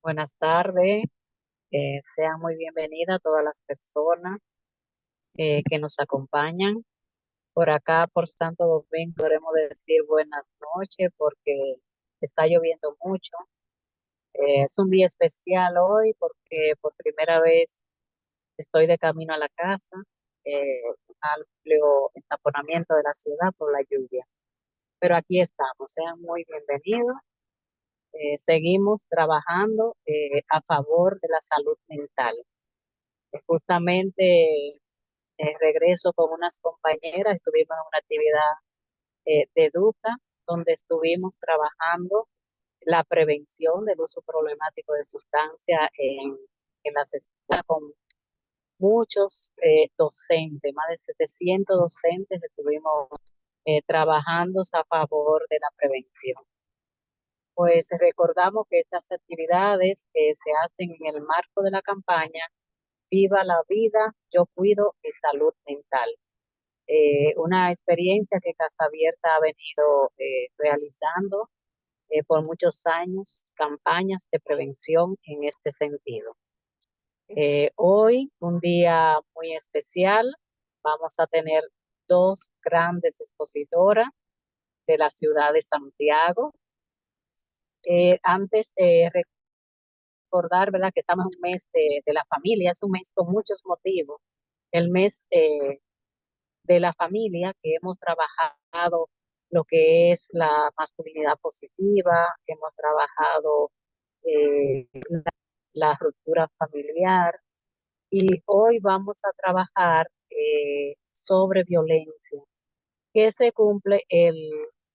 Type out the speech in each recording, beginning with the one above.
Buenas tardes, sean muy bienvenidas todas las personas que nos acompañan. Por acá, por Santo Domingo, queremos decir buenas noches porque está lloviendo mucho. Es un día especial hoy porque por primera vez estoy de camino a la casa, un amplio entaponamiento de la ciudad por la lluvia. Pero aquí estamos, sean muy bienvenidos. Seguimos trabajando a favor de la salud mental. Justamente regreso con unas compañeras, estuvimos en una actividad de Educa, donde estuvimos trabajando la prevención del uso problemático de sustancias en las escuelas con muchos docentes, más de 700 docentes estuvimos trabajando a favor de la prevención. Pues recordamos que estas actividades se hacen en el marco de la campaña Viva la vida, yo cuido mi salud mental. Una experiencia que Casa Abierta ha venido realizando por muchos años, campañas de prevención en este sentido. Hoy, un día muy especial, vamos a tener dos grandes expositoras de la ciudad de Santiago. Antes de recordar, ¿verdad?, que estamos en un mes de la familia, es un mes con muchos motivos. El mes de la familia, que hemos trabajado lo que es la masculinidad positiva, hemos trabajado la ruptura familiar y hoy vamos a trabajar sobre violencia, que se cumple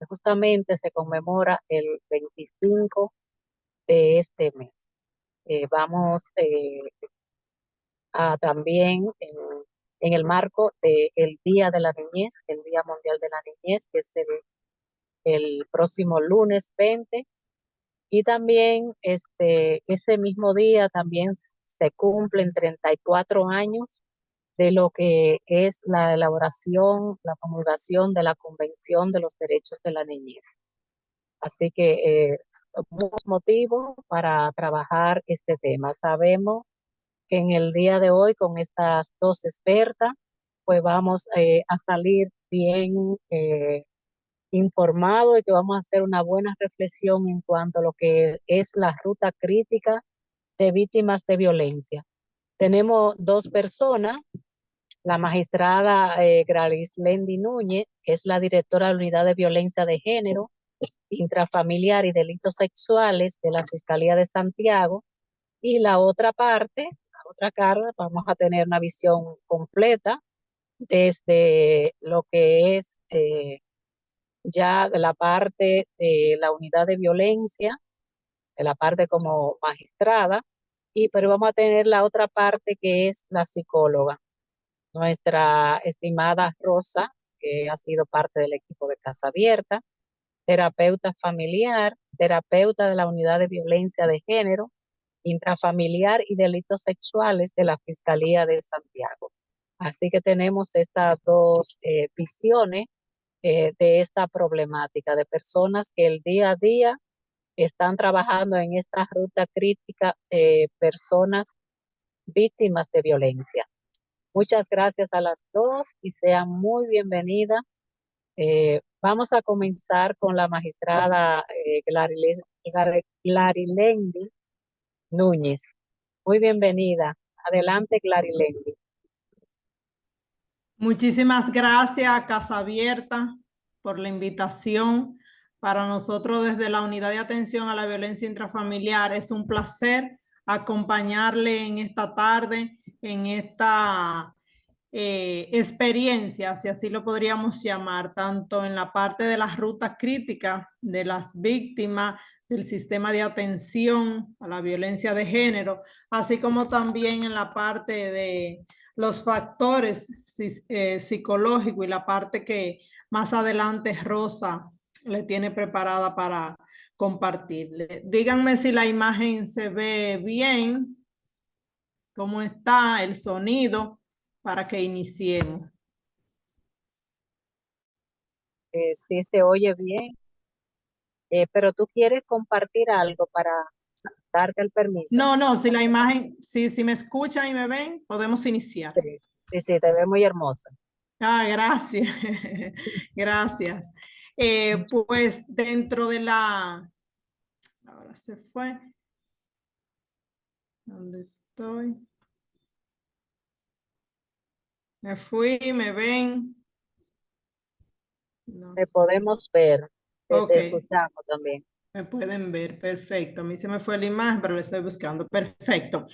justamente se conmemora el 25 de este mes. Vamos también en el marco del Día de la Niñez, el Día Mundial de la Niñez, que es el próximo lunes 20, y también ese mismo día también se cumplen 34 años de lo que es la elaboración, la promulgación de la Convención de los Derechos de la Niñez. Así que muchos motivos para trabajar este tema. Sabemos que en el día de hoy con estas dos expertas, pues vamos a salir bien informados y que vamos a hacer una buena reflexión en cuanto a lo que es la ruta crítica de víctimas de violencia. Tenemos dos personas, la magistrada Gralislendi Núñez, que es la directora de la Unidad de Violencia de Género, Intrafamiliar y Delitos Sexuales de la Fiscalía de Santiago, y la otra parte, la otra cara, vamos a tener una visión completa desde lo que es ya de la parte de la unidad de violencia, de la parte como magistrada, pero vamos a tener la otra parte que es la psicóloga. nuestra estimada Rosa, que ha sido parte del equipo de Casa Abierta, terapeuta familiar, terapeuta de la Unidad de Violencia de Género, Intrafamiliar y Delitos Sexuales de la Fiscalía de Santiago. Así que tenemos estas dos visiones de esta problemática, de personas que el día a día están trabajando en esta ruta crítica de personas víctimas de violencia. Muchas gracias a las dos y sean muy bienvenidas. Vamos a comenzar con la magistrada Glarilendi Núñez. Muy bienvenida. Adelante, Glarilendi. Muchísimas gracias, Casa Abierta, por la invitación. Para nosotros, desde la Unidad de Atención a la Violencia Intrafamiliar, es un placer acompañarle en esta tarde, en esta experiencia, si así lo podríamos llamar, tanto en la parte de las rutas críticas de las víctimas del sistema de atención a la violencia de género, así como también en la parte de los factores psicológicos y la parte que más adelante Rosa le tiene preparada para compartirle. Díganme si la imagen se ve bien, cómo está el sonido para que iniciemos. Sí se oye bien, pero tú quieres compartir algo para darte el permiso. No, si la imagen, si me escuchan y me ven, podemos iniciar. Sí, sí, sí, te ve muy hermosa. Ah, gracias. Gracias. Pues dentro de la... Ahora se fue. ¿Dónde estoy? Me fui, me ven. No. Te podemos ver, Ok, te escuchamos también. me pueden ver, perfecto. A mí se me fue la imagen, pero la estoy buscando. Perfecto.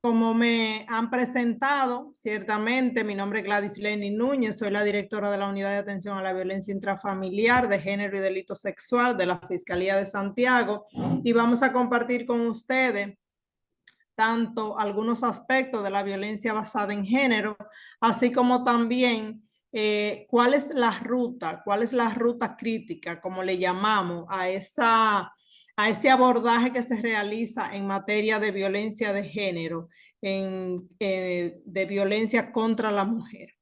Como me han presentado, ciertamente, mi nombre es Gladys Lenny Núñez, soy la directora de la Unidad de Atención a la Violencia Intrafamiliar de Género y Delito Sexual de la Fiscalía de Santiago y vamos a compartir con ustedes tanto algunos aspectos de la violencia basada en género, así como también cuál es la ruta crítica, como le llamamos, a ese abordaje que se realiza en materia de violencia de género, de violencia contra la mujer.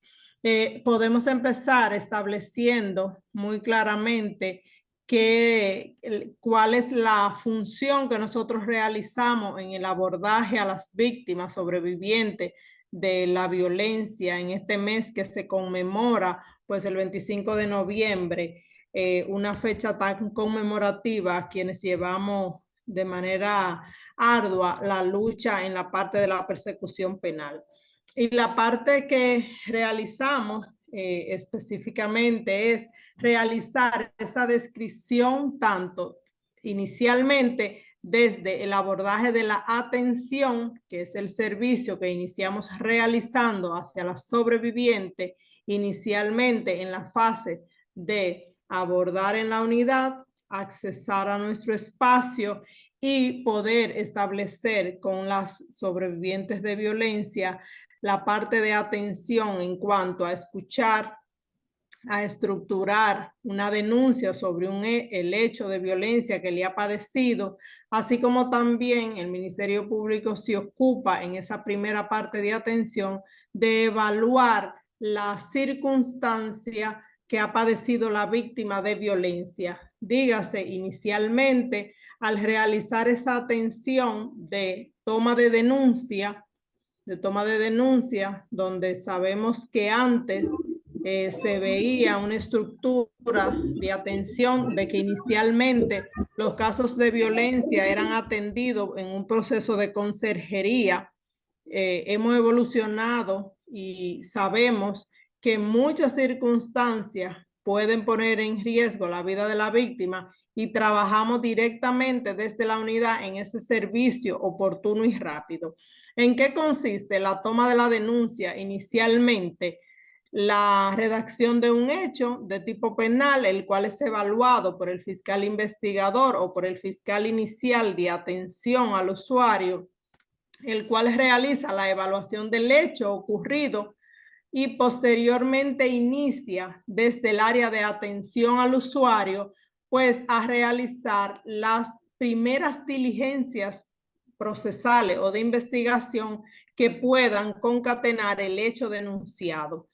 Podemos empezar estableciendo muy claramente cuál es la función que nosotros realizamos en el abordaje a las víctimas sobrevivientes de la violencia en este mes que se conmemora, pues el 25 de noviembre, una fecha tan conmemorativa a quienes llevamos de manera ardua la lucha en la parte de la persecución penal. Y la parte que realizamos específicamente es realizar esa descripción tanto inicialmente desde el abordaje de la atención, que es el servicio que iniciamos realizando hacia la sobreviviente, inicialmente en la fase de abordar en la unidad, accesar a nuestro espacio y poder establecer con las sobrevivientes de violencia la parte de atención en cuanto a escuchar, a estructurar una denuncia sobre el hecho de violencia que le ha padecido, así como también el Ministerio Público se ocupa en esa primera parte de atención de evaluar la circunstancia que ha padecido la víctima de violencia. Dígase, inicialmente, al realizar esa atención de toma de denuncia, donde sabemos que antes se veía una estructura de atención de que inicialmente los casos de violencia eran atendidos en un proceso de conserjería. Hemos evolucionado y sabemos que muchas circunstancias pueden poner en riesgo la vida de la víctima y trabajamos directamente desde la unidad en ese servicio oportuno y rápido. ¿En qué consiste la toma de la denuncia? Inicialmente, la redacción de un hecho de tipo penal, el cual es evaluado por el fiscal investigador o por el fiscal inicial de atención al usuario el cual realiza la evaluación del hecho ocurrido y posteriormente inicia desde el área de atención al usuario, pues a realizar las primeras diligencias procesales o de investigación que puedan concatenar el hecho denunciado.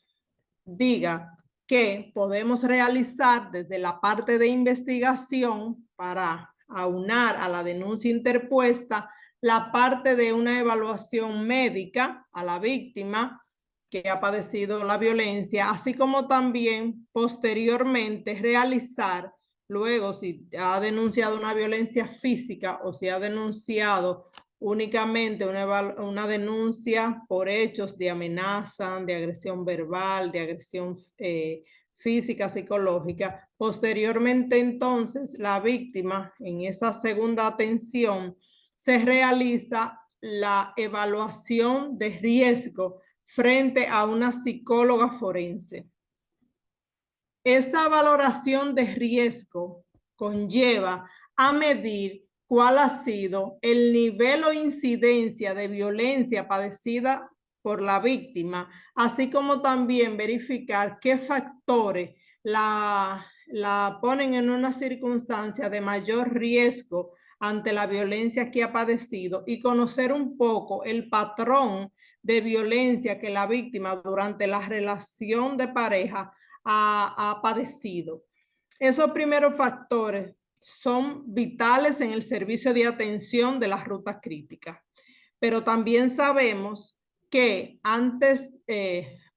Diga que podemos realizar desde la parte de investigación para aunar a la denuncia interpuesta la parte de una evaluación médica a la víctima que ha padecido la violencia, así como también posteriormente realizar, luego si ha denunciado una violencia física o si ha denunciado únicamente una denuncia por hechos de amenaza, de agresión verbal, de agresión física, psicológica. Posteriormente, entonces, la víctima en esa segunda atención se realiza la evaluación de riesgo frente a una psicóloga forense. Esa valoración de riesgo conlleva a medir cuál ha sido el nivel o incidencia de violencia padecida por la víctima, así como también verificar qué factores la ponen en una circunstancia de mayor riesgo ante la violencia que ha padecido y conocer un poco el patrón de violencia que la víctima durante la relación de pareja ha padecido. Esos primeros factores son vitales en el servicio de atención de las rutas críticas, pero también sabemos que antes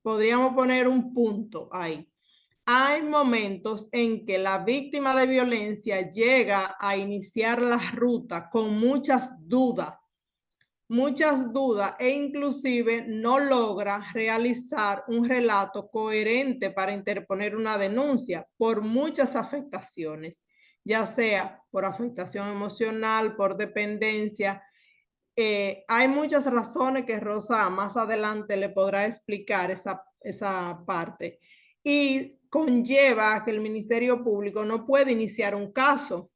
podríamos poner un punto ahí. Hay momentos en que la víctima de violencia llega a iniciar la ruta con muchas dudas e inclusive no logra realizar un relato coherente para interponer una denuncia por muchas afectaciones, ya sea por afectación emocional, por dependencia. Hay muchas razones que Rosa más adelante le podrá explicar esa parte y conlleva a que el Ministerio Público no puede iniciar un caso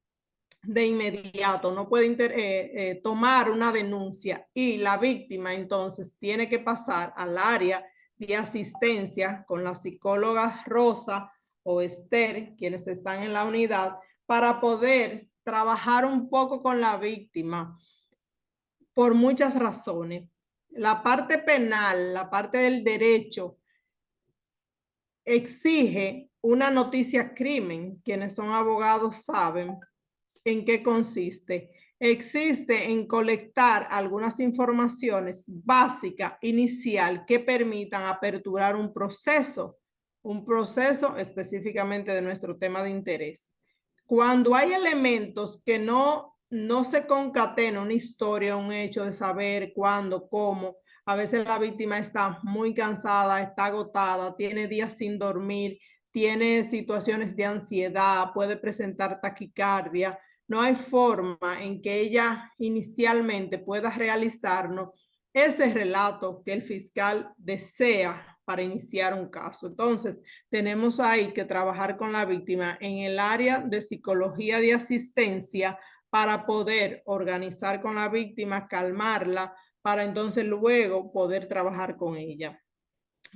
de inmediato, no puede tomar una denuncia y la víctima entonces tiene que pasar al área de asistencia con la psicóloga Rosa o Esther, quienes están en la unidad, para poder trabajar un poco con la víctima por muchas razones. La parte penal, la parte del derecho, exige una noticia crimen. Quienes son abogados saben en qué consiste. Existe en colectar algunas informaciones básicas, inicial, que permitan aperturar un proceso específicamente de nuestro tema de interés. Cuando hay elementos que no se concatena una historia, un hecho de saber cuándo, cómo, a veces la víctima está muy cansada, está agotada, tiene días sin dormir, tiene situaciones de ansiedad, puede presentar taquicardia. No hay forma en que ella inicialmente pueda realizarnos ese relato que el fiscal desea para iniciar un caso. Entonces, tenemos ahí que trabajar con la víctima en el área de psicología de asistencia para poder organizar con la víctima, calmarla, para entonces luego poder trabajar con ella.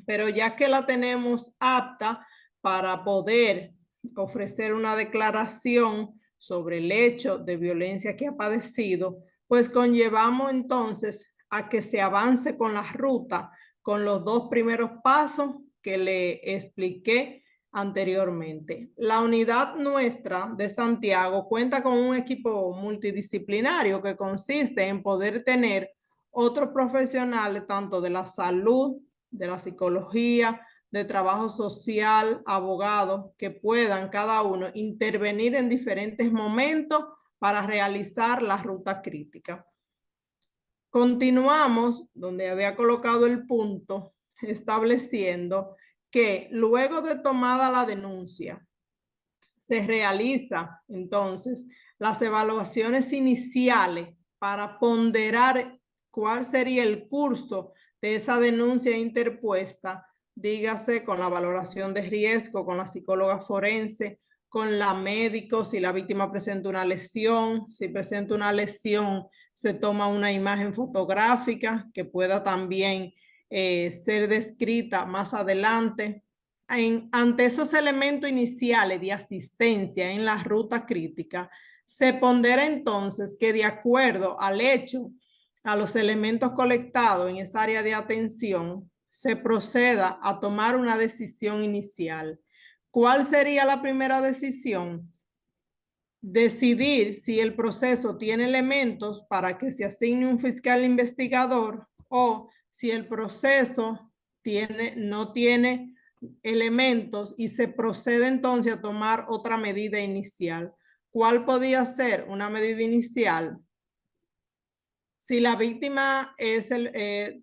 Pero ya que la tenemos apta para poder ofrecer una declaración sobre el hecho de violencia que ha padecido, pues conllevamos entonces a que se avance con la ruta, con los dos primeros pasos que le expliqué anteriormente. La unidad nuestra de Santiago cuenta con un equipo multidisciplinario que consiste en poder tener otros profesionales tanto de la salud, de la psicología, de trabajo social, abogados, que puedan cada uno intervenir en diferentes momentos para realizar la ruta crítica. Continuamos donde había colocado el punto, estableciendo que luego de tomada la denuncia, se realiza entonces las evaluaciones iniciales para ponderar cuál sería el curso de esa denuncia interpuesta, dígase con la valoración de riesgo, con la psicóloga forense con la médico, si la víctima presenta una lesión, si presenta una lesión, se toma una imagen fotográfica que pueda también ser descrita más adelante. Ante esos elementos iniciales de asistencia en la ruta crítica, se pondera entonces que de acuerdo al hecho, a los elementos colectados en esa área de atención, se proceda a tomar una decisión inicial. ¿Cuál sería la primera decisión? Decidir si el proceso tiene elementos para que se asigne un fiscal investigador o si el proceso no tiene elementos y se procede entonces a tomar otra medida inicial. ¿Cuál podría ser una medida inicial? Si la víctima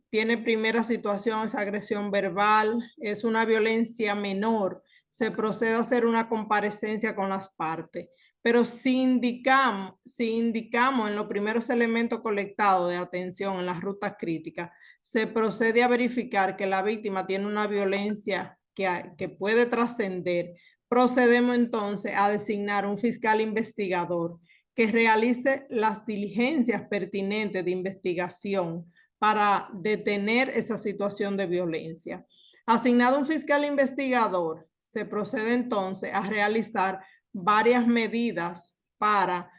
tiene primera situación, es agresión verbal, es una violencia menor, se procede a hacer una comparecencia con las partes. Pero si indicamos en los primeros elementos colectados de atención en las rutas críticas, se procede a verificar que la víctima tiene una violencia que puede trascender. Procedemos entonces a designar un fiscal investigador que realice las diligencias pertinentes de investigación para detener esa situación de violencia. Asignado un fiscal investigador, se procede entonces a realizar varias medidas para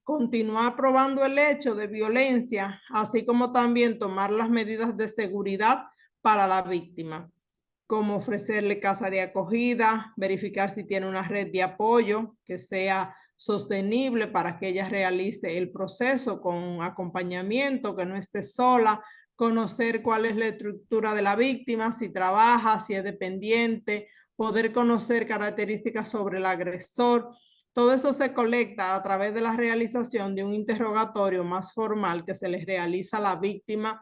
continuar probando el hecho de violencia, así como también tomar las medidas de seguridad para la víctima, como ofrecerle casa de acogida, verificar si tiene una red de apoyo que sea sostenible para que ella realice el proceso con acompañamiento, que no esté sola, conocer cuál es la estructura de la víctima, si trabaja, si es dependiente, poder conocer características sobre el agresor. Todo eso se colecta a través de la realización de un interrogatorio más formal que se les realiza a la víctima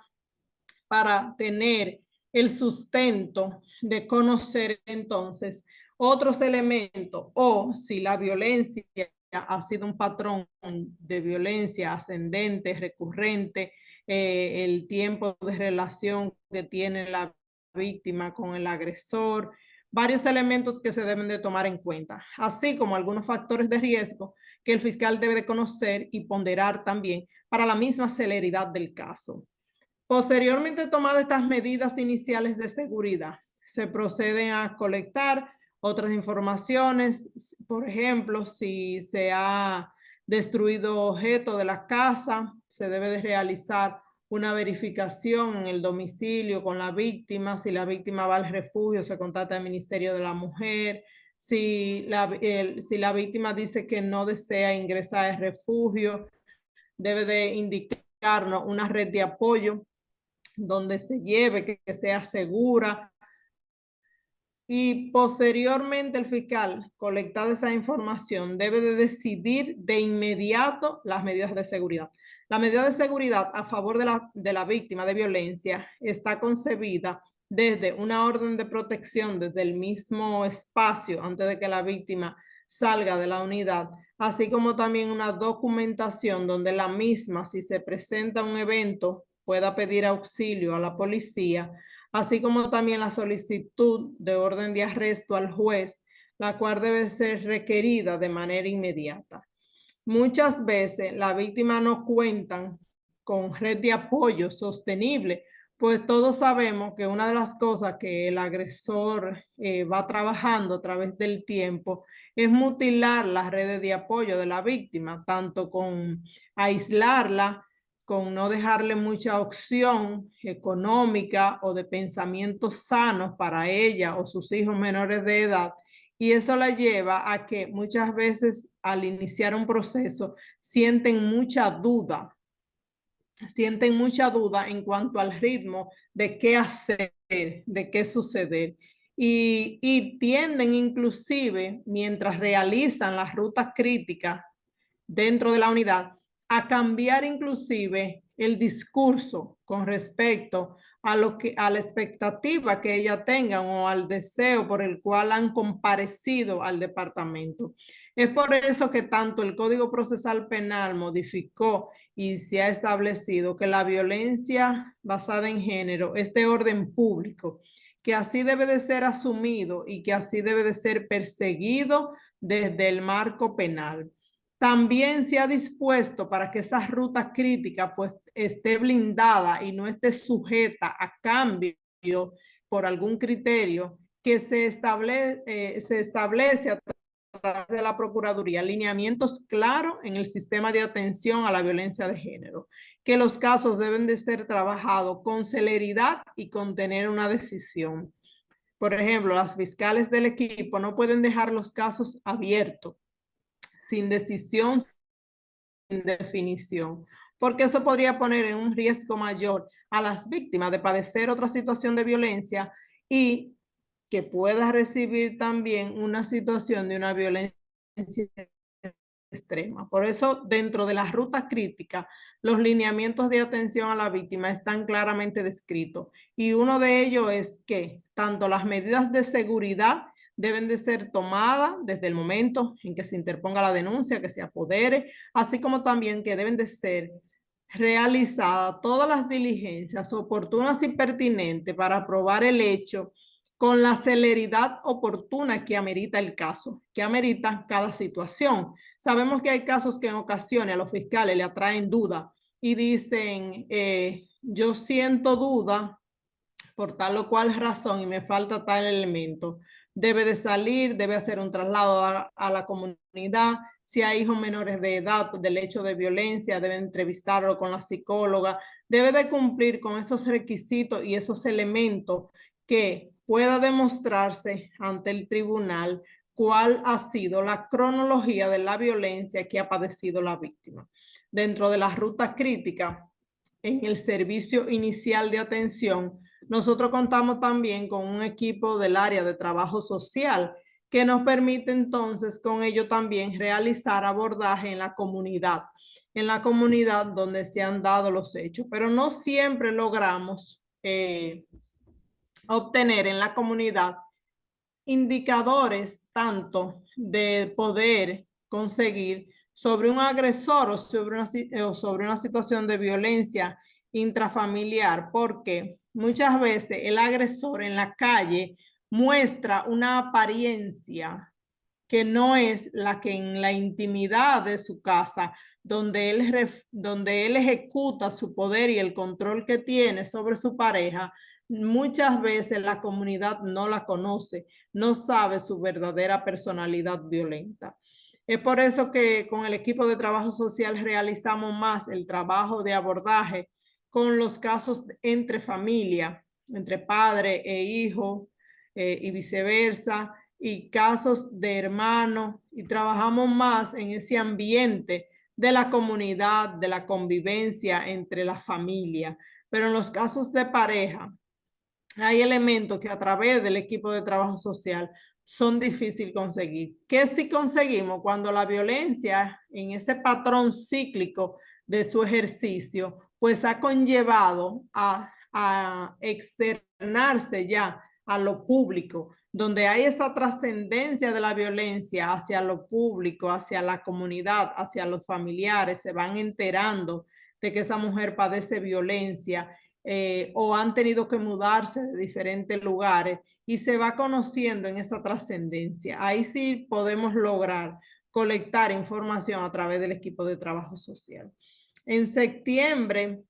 para tener el sustento de conocer entonces otros elementos o si la violencia ha sido un patrón de violencia ascendente, recurrente, el tiempo de relación que tiene la víctima con el agresor, varios elementos que se deben de tomar en cuenta, así como algunos factores de riesgo que el fiscal debe de conocer y ponderar también para la misma celeridad del caso. Posteriormente, tomadas estas medidas iniciales de seguridad, se proceden a colectar otras informaciones, por ejemplo, si se ha destruido objeto de la casa, se debe de realizar una verificación en el domicilio con la víctima, si la víctima va al refugio, se contacta al Ministerio de la Mujer, si la víctima dice que no desea ingresar al refugio, debe de indicarnos una red de apoyo donde se lleve, que sea segura. Y posteriormente el fiscal, colectada esa información, debe de decidir de inmediato las medidas de seguridad. La medida de seguridad a favor de la víctima de violencia está concebida desde una orden de protección desde el mismo espacio antes de que la víctima salga de la unidad, así como también una documentación donde la misma, si se presenta un evento, pueda pedir auxilio a la policía, así como también la solicitud de orden de arresto al juez, la cual debe ser requerida de manera inmediata. Muchas veces la víctima no cuentan con red de apoyo sostenible, pues todos sabemos que una de las cosas que el agresor va trabajando a través del tiempo es mutilar las redes de apoyo de la víctima, tanto con aislarla, con no dejarle mucha opción económica o de pensamientos sanos para ella o sus hijos menores de edad. Y eso la lleva a que muchas veces al iniciar un proceso sienten mucha duda en cuanto al ritmo de qué hacer, de qué suceder. Y tienden inclusive, mientras realizan las rutas críticas dentro de la unidad, a cambiar inclusive el discurso con respecto a la expectativa que ella tengan o al deseo por el cual han comparecido al departamento. Es por eso que tanto el Código Procesal Penal modificó y se ha establecido que la violencia basada en género es de orden público, que así debe de ser asumido y que así debe de ser perseguido desde el marco penal. También se ha dispuesto para que esa ruta crítica pues esté blindada y no esté sujeta a cambio por algún criterio que se establece a través de la Procuraduría lineamientos claros en el sistema de atención a la violencia de género, que los casos deben de ser trabajados con celeridad y con tener una decisión. Por ejemplo, las fiscales del equipo no pueden dejar los casos abiertos, sin decisión, sin definición, porque eso podría poner en un riesgo mayor a las víctimas de padecer otra situación de violencia y que pueda recibir también una situación de una violencia extrema. Por eso, dentro de las rutas críticas, los lineamientos de atención a la víctima están claramente descritos. Y uno de ellos es que tanto las medidas de seguridad deben de ser tomadas desde el momento en que se interponga la denuncia, que se apodere, así como también que deben de ser realizadas todas las diligencias oportunas y pertinentes para probar el hecho con la celeridad oportuna que amerita el caso, que amerita cada situación. Sabemos que hay casos que en ocasiones a los fiscales le atraen duda y dicen, yo siento duda por tal o cual razón y me falta tal elemento. Debe de salir, debe hacer un traslado a la comunidad. Si hay hijos menores de edad del hecho de violencia, debe entrevistarlo con la psicóloga. Debe de cumplir con esos requisitos y esos elementos que pueda demostrarse ante el tribunal cuál ha sido la cronología de la violencia que ha padecido la víctima. Dentro de las rutas críticas, en el servicio inicial de atención, nosotros contamos también con un equipo del área de trabajo social que nos permite entonces con ello también realizar abordaje en la comunidad donde se han dado los hechos, pero no siempre logramos obtener en la comunidad indicadores tanto de poder conseguir sobre un agresor o sobre una situación de violencia intrafamiliar, porque muchas veces el agresor en la calle muestra una apariencia que no es la que en la intimidad de su casa, donde él ejecuta su poder y el control que tiene sobre su pareja, muchas veces la comunidad no la conoce, no sabe su verdadera personalidad violenta. Es por eso que con el equipo de trabajo social realizamos más el trabajo de abordaje con los casos entre familia, entre padre e hijo y viceversa, y casos de hermanos, y trabajamos más en ese ambiente de la comunidad, de la convivencia entre la familia. Pero en los casos de pareja, hay elementos que a través del equipo de trabajo social son difíciles conseguir. ¿Qué si conseguimos cuando la violencia en ese patrón cíclico de su ejercicio pues ha conllevado a externarse ya a lo público, donde hay esta trascendencia de la violencia hacia lo público, hacia la comunidad, hacia los familiares, se van enterando de que esa mujer padece violencia o han tenido que mudarse de diferentes lugares y se va conociendo en esa trascendencia. Ahí sí podemos lograr colectar información a través del equipo de trabajo social. En septiembre,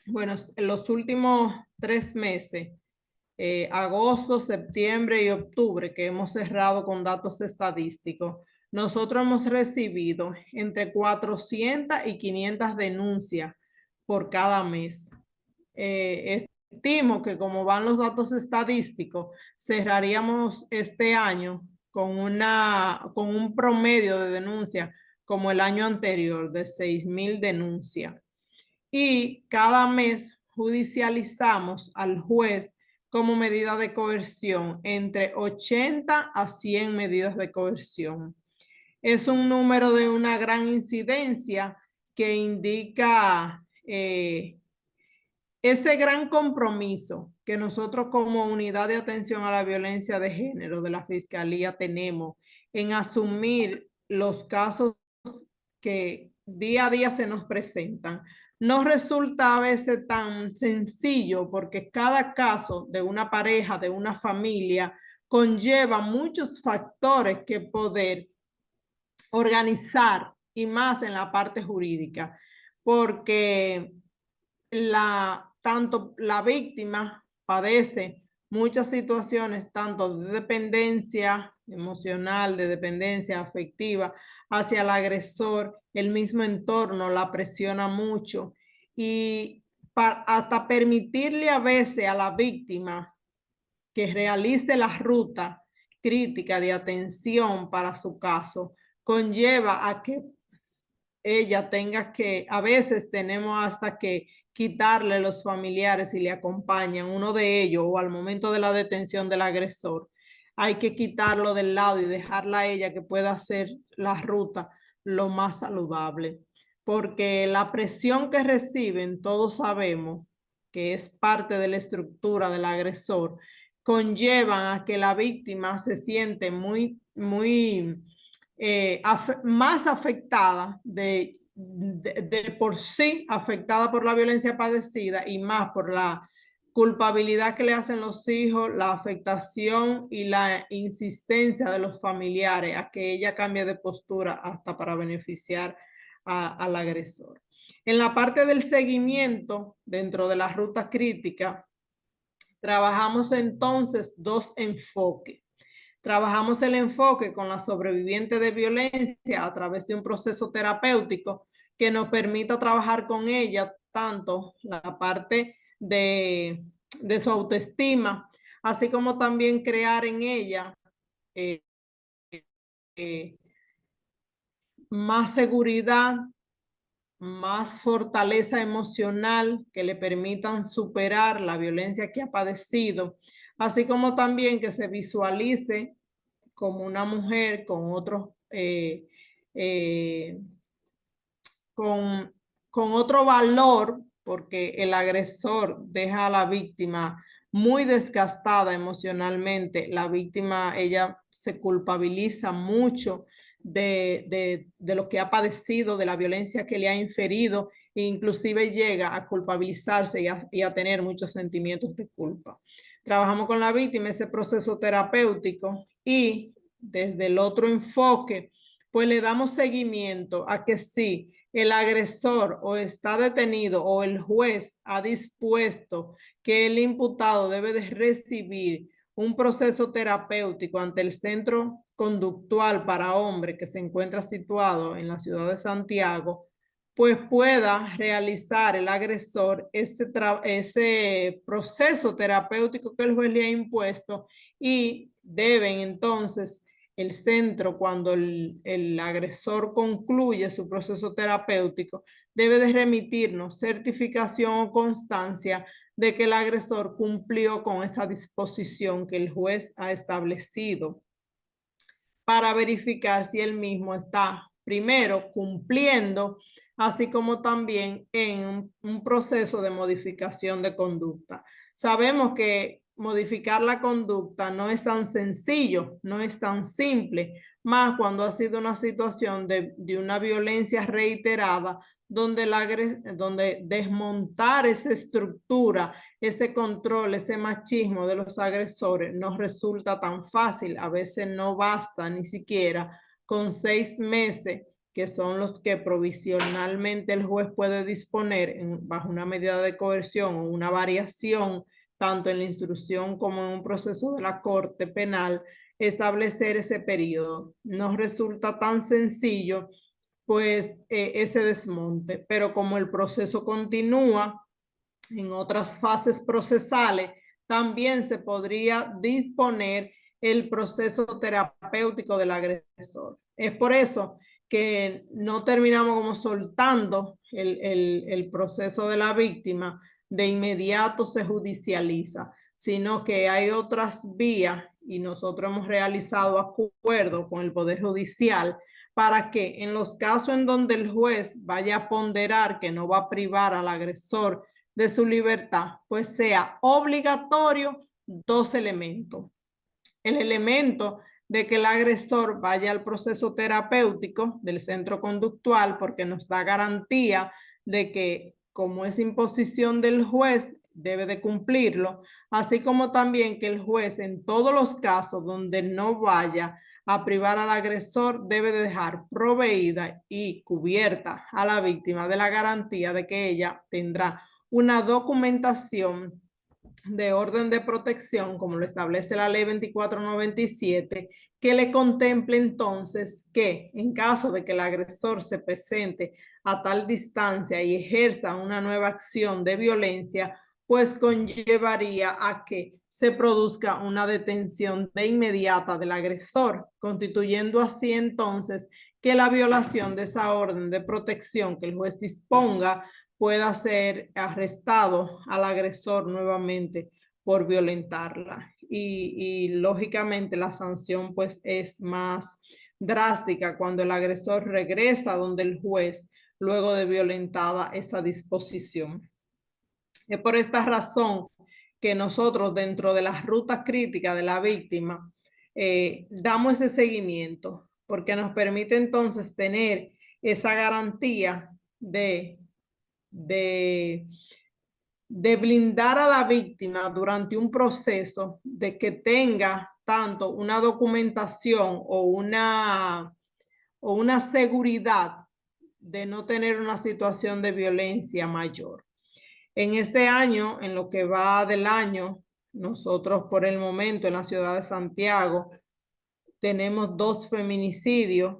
bueno, en los últimos 3 meses, agosto, septiembre y octubre, que hemos cerrado con datos estadísticos, nosotros hemos recibido entre 400 y 500 denuncias por cada mes. Estimo que como van los datos estadísticos, cerraríamos este año con un promedio de denuncias como el año anterior de 6,000 denuncias. Y cada mes judicializamos al juez como medida de coerción entre 80 a 100 medidas de coerción. Es un número de una gran incidencia que indica ese gran compromiso que nosotros como unidad de atención a la violencia de género de la Fiscalía tenemos en asumir los casos que día a día se nos presentan. no resulta a veces tan sencillo porque cada caso de una pareja, de una familia, conlleva muchos factores que poder organizar y más en la parte jurídica, porque tanto la víctima padece muchas situaciones, tanto de dependencia emocional, de dependencia afectiva hacia el agresor, el mismo entorno la presiona mucho y hasta permitirle a veces a la víctima que realice la ruta crítica de atención para su caso, conlleva a que ella tenga que, a veces tenemos hasta que quitarle los familiares si le acompañan, uno de ellos o al momento de la detención del agresor. Hay que quitarlo del lado y dejarla a ella que pueda hacer la ruta lo más saludable. Porque la presión que reciben, todos sabemos que es parte de la estructura del agresor, conllevan a que la víctima se siente muy más afectada de por sí, afectada por la violencia padecida y más por la culpabilidad que le hacen los hijos, la afectación y la insistencia de los familiares a que ella cambie de postura hasta para beneficiar al agresor. En la parte del seguimiento, dentro de la ruta crítica, trabajamos entonces dos enfoques. Trabajamos el enfoque con la sobreviviente de violencia a través de un proceso terapéutico que nos permita trabajar con ella tanto la parte de su autoestima, así como también crear en ella eh, eh, más seguridad, más fortaleza emocional que le permitan superar la violencia que ha padecido, así como también que se visualice como una mujer con otros, eh, con, con otro valor, porque el agresor deja a la víctima muy desgastada emocionalmente. La víctima, ella se culpabiliza mucho de lo que ha padecido, de la violencia que le ha inferido, e inclusive llega a culpabilizarse y a tener muchos sentimientos de culpa. Trabajamos con la víctima ese proceso terapéutico y desde el otro enfoque, pues le damos seguimiento a que sí, el agresor o está detenido o el juez ha dispuesto que el imputado debe de recibir un proceso terapéutico ante el Centro Conductual para Hombres que se encuentra situado en la ciudad de Santiago, pues pueda realizar el agresor ese proceso terapéutico que el juez le ha impuesto y deben entonces el centro, cuando el agresor concluye su proceso terapéutico, debe de remitirnos certificación o constancia de que el agresor cumplió con esa disposición que el juez ha establecido para verificar si él mismo está primero cumpliendo, así como también en un proceso de modificación de conducta. Sabemos que modificar la conducta no es tan sencillo, no es tan simple, más cuando ha sido una situación de una violencia reiterada, donde desmontar esa estructura, ese control, ese machismo de los agresores no resulta tan fácil. A veces no basta ni siquiera con 6 meses, que son los que provisionalmente el juez puede disponer bajo una medida de coerción o una variación, tanto en la instrucción como en un proceso de la Corte Penal, establecer ese periodo. No resulta tan sencillo, pues, ese desmonte, pero como el proceso continúa en otras fases procesales, también se podría disponer el proceso terapéutico del agresor. Es por eso que no terminamos como soltando el proceso de la víctima, de inmediato se judicializa, sino que hay otras vías y nosotros hemos realizado acuerdos con el Poder Judicial para que en los casos en donde el juez vaya a ponderar que no va a privar al agresor de su libertad, pues sea obligatorio dos elementos. El elemento de que el agresor vaya al proceso terapéutico del centro conductual, porque nos da garantía de que como es imposición del juez, debe de cumplirlo, así como también que el juez en todos los casos donde no vaya a privar al agresor debe de dejar proveída y cubierta a la víctima de la garantía de que ella tendrá una documentación de orden de protección, como lo establece la ley 2497, que le contemple entonces que en caso de que el agresor se presente a tal distancia y ejerza una nueva acción de violencia, pues conllevaría a que se produzca una detención de inmediata del agresor, constituyendo así entonces que la violación de esa orden de protección que el juez disponga pueda ser arrestado al agresor nuevamente por violentarla. Y lógicamente la sanción pues es más drástica cuando el agresor regresa donde el juez luego de violentada esa disposición. Es por esta razón que nosotros dentro de las rutas críticas de la víctima damos ese seguimiento porque nos permite entonces tener esa garantía de, de blindar a la víctima durante un proceso de que tenga tanto una documentación o una seguridad de no tener una situación de violencia mayor. En este año, en lo que va del año, nosotros por el momento en la ciudad de Santiago tenemos 2 feminicidios.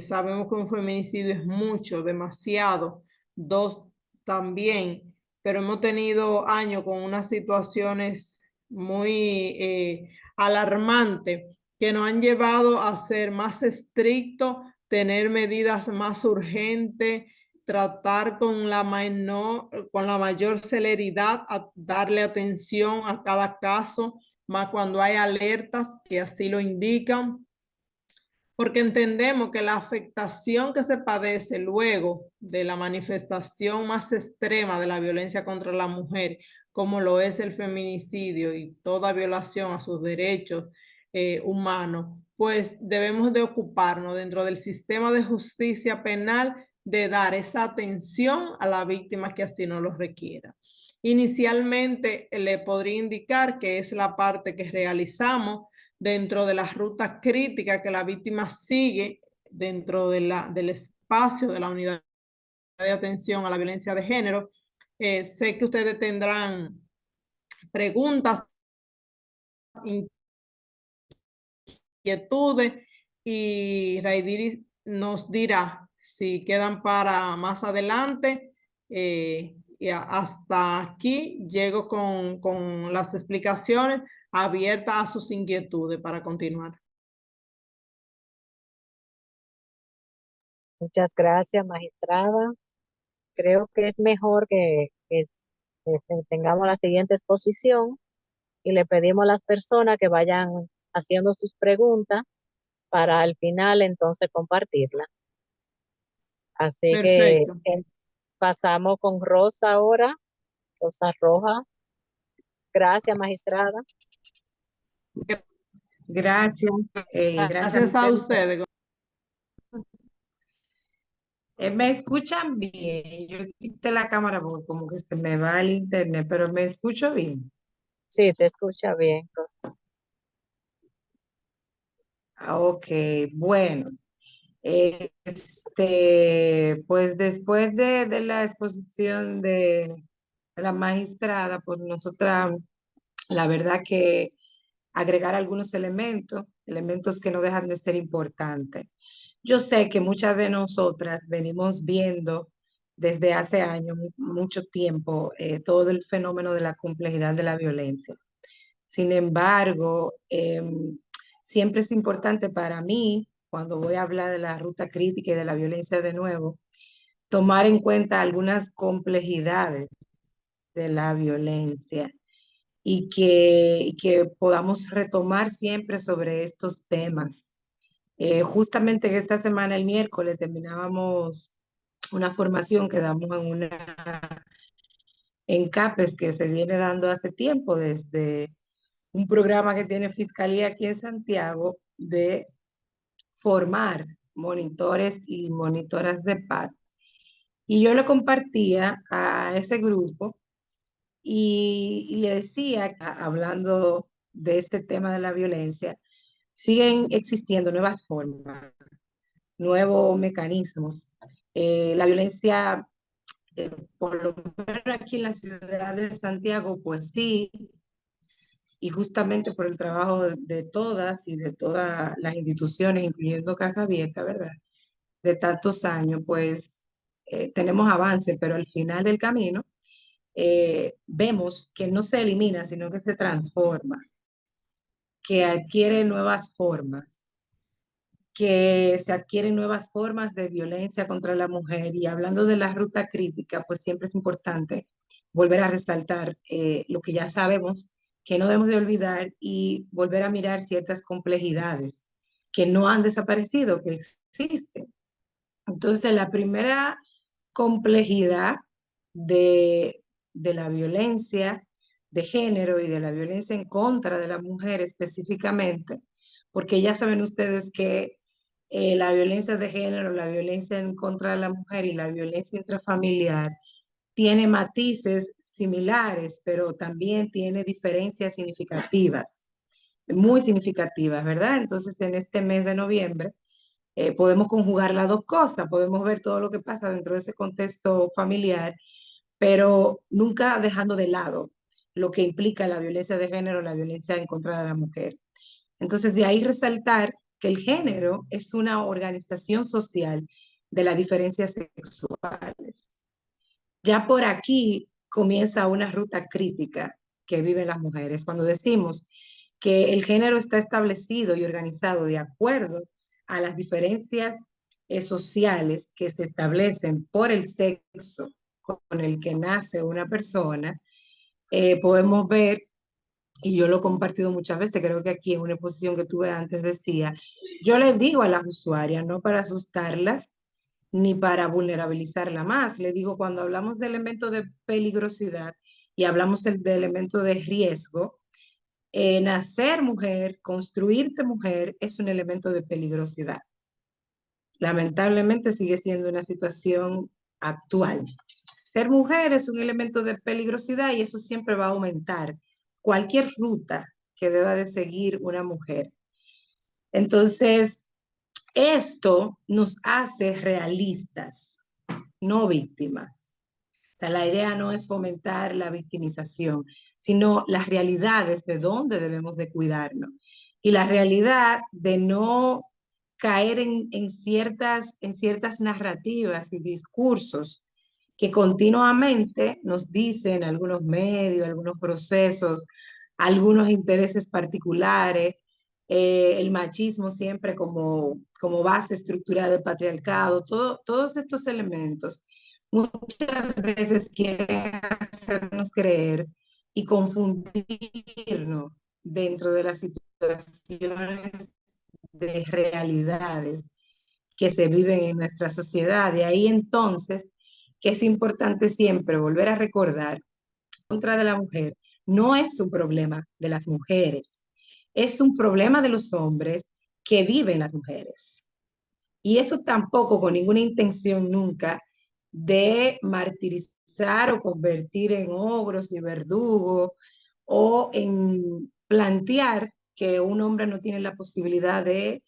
Sabemos que un feminicidio es mucho, demasiado, 2 también, pero hemos tenido años con unas situaciones muy alarmantes que nos han llevado a ser más estrictos, tener medidas más urgentes, tratar con la mayor celeridad, a darle atención a cada caso, más cuando hay alertas que así lo indican, porque entendemos que la afectación que se padece luego de la manifestación más extrema de la violencia contra la mujer, como lo es el feminicidio y toda violación a sus derechos humanos, pues debemos de ocuparnos dentro del sistema de justicia penal de dar esa atención a la víctima que así no lo requiera. Inicialmente le podría indicar que es la parte que realizamos dentro de las rutas críticas que la víctima sigue dentro de del espacio de la unidad de atención a la violencia de género. Sé que ustedes tendrán preguntas, inquietudes y Raidiri nos dirá si quedan para más adelante. Y hasta aquí llego con las explicaciones abiertas a sus inquietudes para continuar. Muchas gracias, magistrada. Creo que es mejor que tengamos la siguiente exposición y le pedimos a las personas que vayan haciendo sus preguntas para al final entonces compartirla. Así que Perfecto. pasamos con Rosa ahora, Rosa Roja. Gracias, magistrada. Gracias, gracias a Gracias a ustedes. ustedes. ¿Me escuchan bien? Yo quité la cámara porque como que se me va el internet, pero me escucho bien. Sí, te escucha bien, Rosa. Ok, bueno. Pues después de la exposición de la magistrada, pues nosotras, la verdad que agregar algunos elementos, elementos que no dejan de ser importantes. Yo sé que muchas de nosotras venimos viendo desde hace años, mucho tiempo, todo el fenómeno de la complejidad de la violencia. Sin embargo, siempre es importante para mí, cuando voy a hablar de la ruta crítica y de la violencia de nuevo, tomar en cuenta algunas complejidades de la violencia y que podamos retomar siempre sobre estos temas. Justamente esta semana, el miércoles, terminábamos una formación que damos en CAPES que se viene dando hace tiempo desde un programa que tiene Fiscalía aquí en Santiago de formar monitores y monitoras de paz Y yo le compartía a ese grupo y le decía, hablando de este tema de la violencia, siguen existiendo nuevas formas, nuevos mecanismos. La violencia, por lo menos aquí en la ciudad de Santiago, pues sí, y justamente por el trabajo de todas y de todas las instituciones, incluyendo Casa Abierta, ¿verdad? De tantos años, pues tenemos avance, pero al final del camino vemos que no se elimina, sino que se transforma, que adquiere nuevas formas, que se adquieren nuevas formas de violencia contra la mujer. Y hablando de la ruta crítica, pues siempre es importante volver a resaltar lo que ya sabemos, que no debemos de olvidar y volver a mirar ciertas complejidades que no han desaparecido, que existen. Entonces, la primera complejidad de la violencia de género y de la violencia en contra de la mujer específicamente, porque ya saben ustedes que la violencia de género, la violencia en contra de la mujer y la violencia intrafamiliar tiene matices similares, pero también tiene diferencias significativas, muy significativas, ¿verdad? Entonces, en este mes de noviembre, podemos conjugar las dos cosas, podemos ver todo lo que pasa dentro de ese contexto familiar, pero nunca dejando de lado lo que implica la violencia de género, la violencia en contra de la mujer. Entonces, de ahí resaltar que el género es una organización social de las diferencias sexuales. Ya por aquí comienza una ruta crítica que viven las mujeres. Cuando decimos que el género está establecido y organizado de acuerdo a las diferencias sociales que se establecen por el sexo con el que nace una persona, podemos ver, y yo lo he compartido muchas veces, creo que aquí en una exposición que tuve antes decía, yo les digo a las usuarias, no para asustarlas, ni para vulnerabilizarla más. Le digo, cuando hablamos de elemento de peligrosidad y hablamos de elemento de riesgo, nacer mujer, construirte mujer es un elemento de peligrosidad. Lamentablemente sigue siendo una situación actual. Ser mujer es un elemento de peligrosidad y eso siempre va a aumentar cualquier ruta que deba de seguir una mujer. Entonces, esto nos hace realistas, no víctimas. O sea, la idea no es fomentar la victimización, sino las realidades de dónde debemos de cuidarnos. Y la realidad de no caer en ciertas narrativas y discursos que continuamente nos dicen algunos medios, algunos procesos, algunos intereses particulares, el machismo siempre como base estructurada del patriarcado, todos estos elementos muchas veces quieren hacernos creer y confundirnos dentro de las situaciones de realidades que se viven en nuestra sociedad. De ahí entonces que es importante siempre volver a recordar contra de la mujer no es un problema de las mujeres, es un problema de los hombres que viven las mujeres. Y eso tampoco con ninguna intención nunca de martirizar o convertir en ogros y verdugos o en plantear que un hombre no tiene la posibilidad de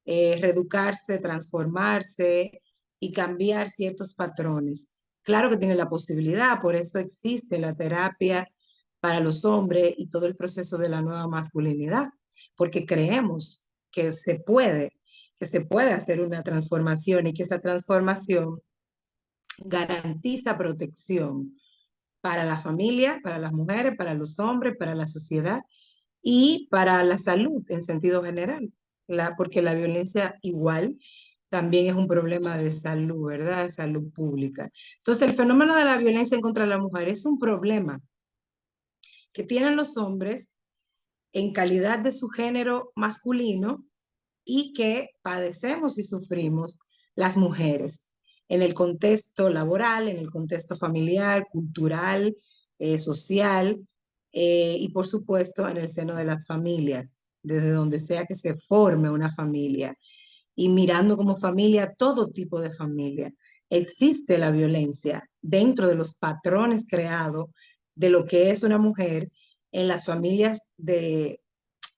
reeducarse, transformarse y cambiar ciertos patrones. Claro que tiene la posibilidad, por eso existe la terapia para los hombres y todo el proceso de la nueva masculinidad, porque creemos que se puede hacer una transformación y que esa transformación garantiza protección para la familia, para las mujeres, para los hombres, para la sociedad y para la salud en sentido general, porque la violencia igual también es un problema de salud, ¿verdad? De salud pública. Entonces, el fenómeno de la violencia en contra de la mujer es un problema que tienen los hombres en calidad de su género masculino y que padecemos y sufrimos las mujeres en el contexto laboral, en el contexto familiar, cultural, social y por supuesto en el seno de las familias, desde donde sea que se forme una familia y mirando como familia todo tipo de familia, existe la violencia dentro de los patrones creados de lo que es una mujer en las familias de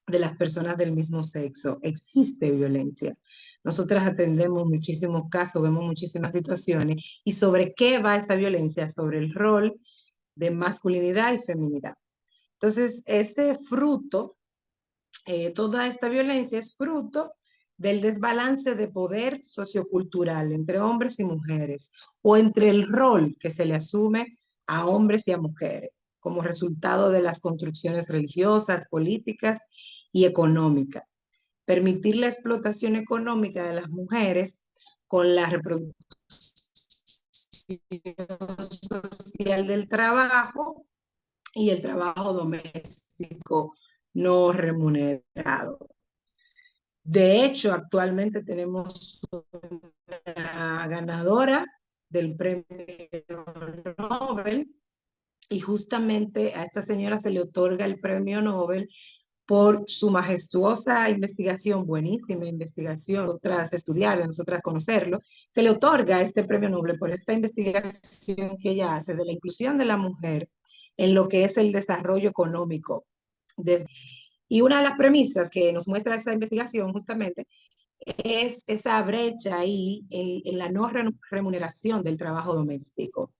las personas del mismo sexo. Existe violencia. Nosotras atendemos muchísimos casos, vemos muchísimas situaciones. ¿Y sobre qué va esa violencia? Sobre el rol de masculinidad y feminidad. Entonces, ese fruto, toda esta violencia es fruto del desbalance de poder sociocultural entre hombres y mujeres, o entre el rol que se le asume a hombres y a mujeres, como resultado de las construcciones religiosas, políticas y económicas. Permitir la explotación económica de las mujeres con la reproducción social del trabajo y el trabajo doméstico no remunerado. De hecho, actualmente tenemos una ganadora del premio Nobel, y justamente a esta señora se le otorga el premio Nobel por su majestuosa investigación, buenísima investigación, nosotras estudiarla, nosotras conocerlo. Se le otorga este premio Nobel por esta investigación que ella hace de la inclusión de la mujer en lo que es el desarrollo económico. Y una de las premisas que nos muestra esa investigación justamente es esa brecha ahí en la no remuneración del trabajo doméstico,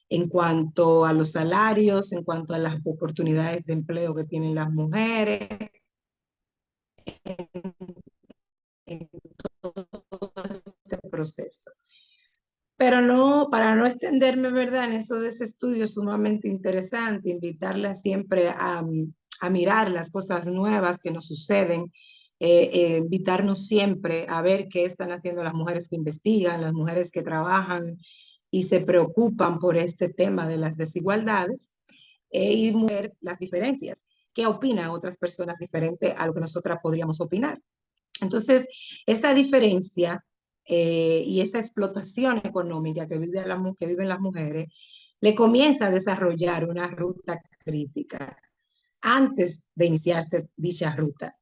en cuanto a los salarios, en cuanto a las oportunidades de empleo que tienen las mujeres, en todo este proceso. Pero no, para no extenderme, ¿verdad?, en eso de ese estudio sumamente interesante, invitarla siempre a mirar las cosas nuevas que nos suceden, invitarnos siempre a ver qué están haciendo las mujeres que investigan, las mujeres que trabajan y se preocupan por este tema de las desigualdades, y ver las diferencias, qué opinan otras personas diferentes a lo que nosotras podríamos opinar. Entonces, esa diferencia y esa explotación económica que viven las mujeres, le comienza a desarrollar una ruta crítica antes de iniciarse dicha ruta.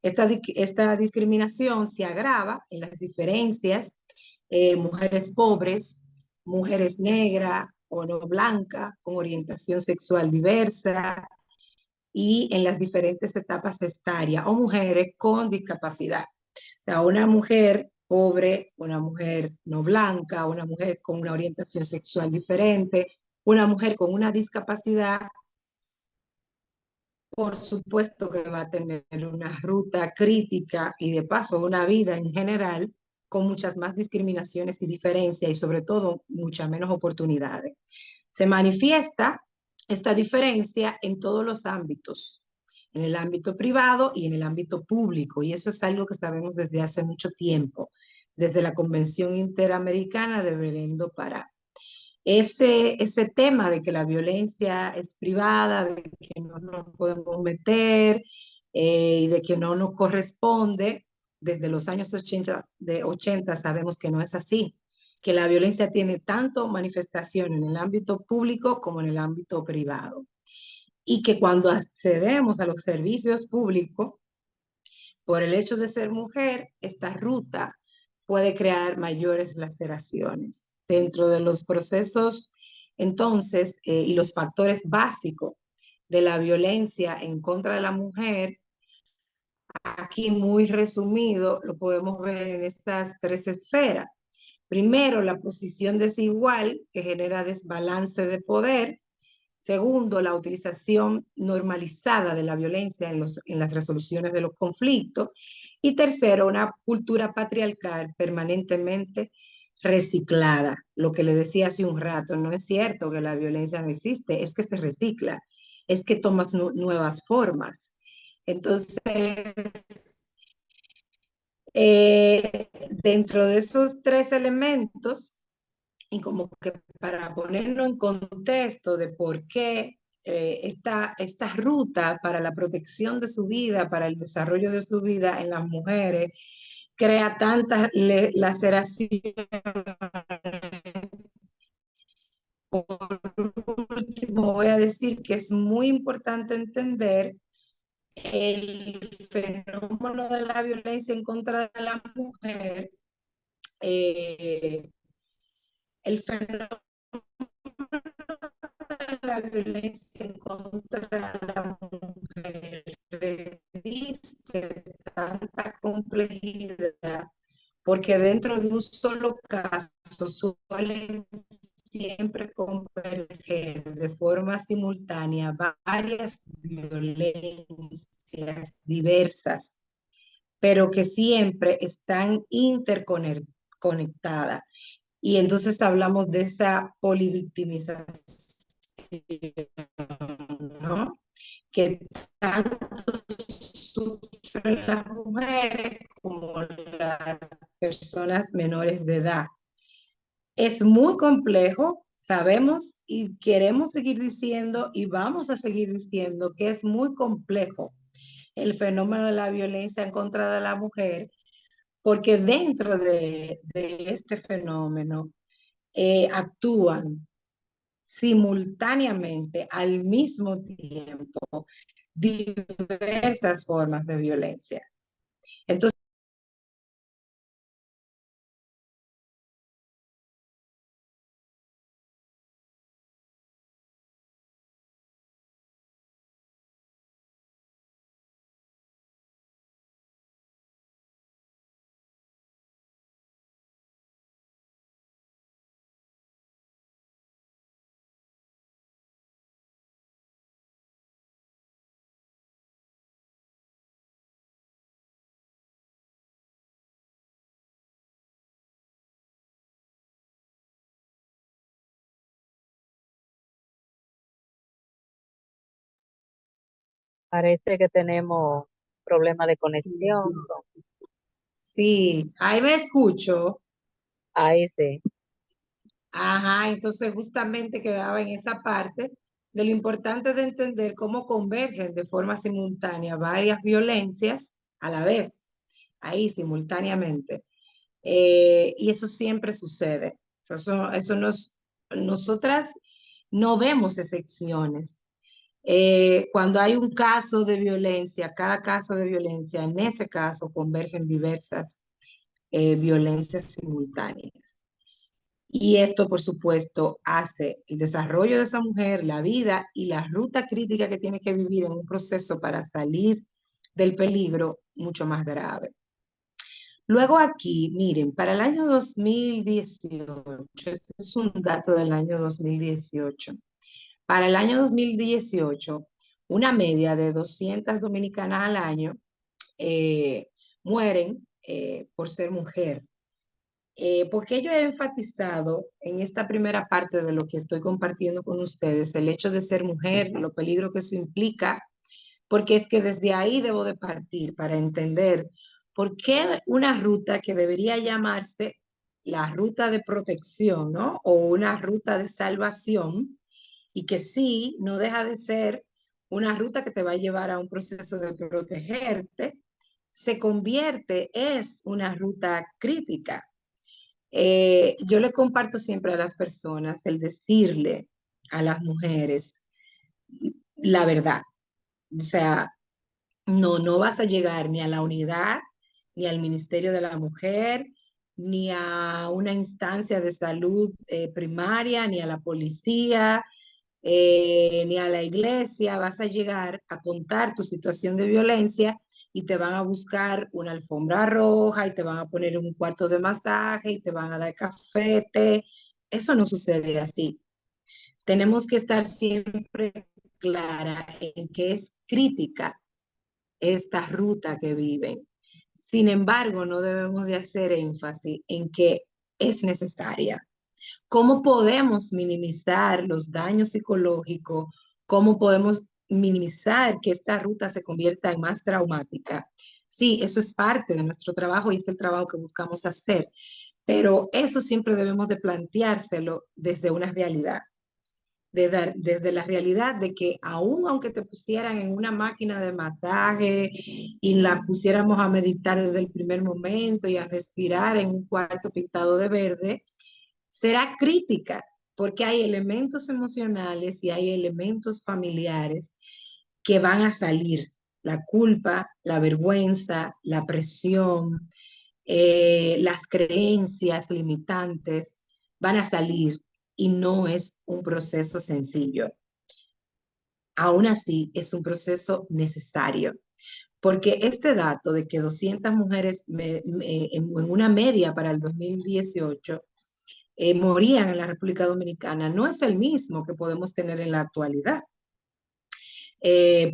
Esta discriminación se agrava en las diferencias, mujeres pobres, mujeres negras o no blancas, con orientación sexual diversa, y en las diferentes etapas etarias, o mujeres con discapacidad. O sea, una mujer pobre, una mujer no blanca, una mujer con una orientación sexual diferente, una mujer con una discapacidad, por supuesto que va a tener una ruta crítica y de paso una vida en general con muchas más discriminaciones y diferencias y sobre todo muchas menos oportunidades. Se manifiesta esta diferencia en todos los ámbitos, en el ámbito privado y en el ámbito público, y eso es algo que sabemos desde hace mucho tiempo, desde la Convención Interamericana de Belén do Pará. Ese tema de que la violencia es privada, de que no nos podemos meter y de que no nos corresponde, desde los años 80 sabemos que no es así, que la violencia tiene tanto manifestación en el ámbito público como en el ámbito privado. Y que cuando accedemos a los servicios públicos, por el hecho de ser mujer, esta ruta puede crear mayores laceraciones. Dentro de los procesos, entonces, y los factores básicos de la violencia en contra de la mujer, aquí muy resumido, lo podemos ver en estas tres esferas. Primero, la posición desigual que genera desbalance de poder. Segundo, la utilización normalizada de la violencia en las resoluciones de los conflictos. Y tercero, una cultura patriarcal permanentemente reciclada. Lo que le decía hace un rato, no es cierto que la violencia no existe, es que se recicla, es que toma nuevas formas. Entonces, dentro de esos tres elementos, y como que para ponerlo en contexto de por qué esta ruta para la protección de su vida, para el desarrollo de su vida en las mujeres, crea tantas laceraciones. Por último, voy a decir que es muy importante entender el fenómeno de la violencia en contra de la mujer, el fenómeno de la violencia en contra de la mujer reviste tanta complejidad porque dentro de un solo caso suelen siempre converger de forma simultánea varias violencias diversas, pero que siempre están interconectadas. Y entonces hablamos de esa polivictimización, ¿no? Que tanto sufren las mujeres como las personas menores de edad. Es muy complejo, sabemos y queremos seguir diciendo y vamos a seguir diciendo que es muy complejo el fenómeno de la violencia en contra de la mujer, porque dentro de este fenómeno actúan simultáneamente, al mismo tiempo, diversas formas de violencia. Entonces, Parece que tenemos problema de conexión. sí, ahí me escucho. Ahí sí. Ajá, entonces justamente quedaba en esa parte de lo importante de entender cómo convergen de forma simultánea varias violencias a la vez, ahí simultáneamente. Y eso siempre sucede. O sea, nosotras no vemos excepciones. Cuando hay un caso de violencia, cada caso de violencia, en ese caso convergen diversas violencias simultáneas. Y esto, por supuesto, hace el desarrollo de esa mujer, la vida y la ruta crítica que tiene que vivir en un proceso para salir del peligro mucho más grave. Luego aquí, miren, para el año 2018, este es un dato del año 2018, para el año 2018, una media de 200 dominicanas al año mueren por ser mujer. Porque yo he enfatizado en esta primera parte de lo que estoy compartiendo con ustedes, el hecho de ser mujer, lo peligro que eso implica, porque es que desde ahí debo de partir para entender por qué una ruta que debería llamarse la ruta de protección, ¿no? O una ruta de salvación, y que sí, no deja de ser una ruta que te va a llevar a un proceso de protegerte, se convierte, es una ruta crítica. Yo le comparto siempre a las personas el decirle a las mujeres la verdad. O sea, no vas a llegar ni a la unidad, ni al Ministerio de la Mujer, ni a una instancia de salud primaria, ni a la policía, ni a la iglesia. Vas a llegar a contar tu situación de violencia y te van a buscar una alfombra roja y te van a poner en un cuarto de masaje y te van a dar café, té. Eso no sucede así. Tenemos que estar siempre clara en que es crítica esta ruta que viven. Sin embargo, no debemos de hacer énfasis en que es necesaria. ¿Cómo podemos minimizar los daños psicológicos? ¿Cómo podemos minimizar que esta ruta se convierta en más traumática? Sí, eso es parte de nuestro trabajo y es el trabajo que buscamos hacer, pero eso siempre debemos de planteárselo desde una realidad, desde la realidad de que aún aunque te pusieran en una máquina de masaje y la pusiéramos a meditar desde el primer momento y a respirar en un cuarto pintado de verde, será crítica porque hay elementos emocionales y hay elementos familiares que van a salir. La culpa, la vergüenza, la presión, las creencias limitantes van a salir y no es un proceso sencillo. Aún así, es un proceso necesario, porque este dato de que 200 mujeres en una media para el 2018 morían en la República Dominicana no es el mismo que podemos tener en la actualidad.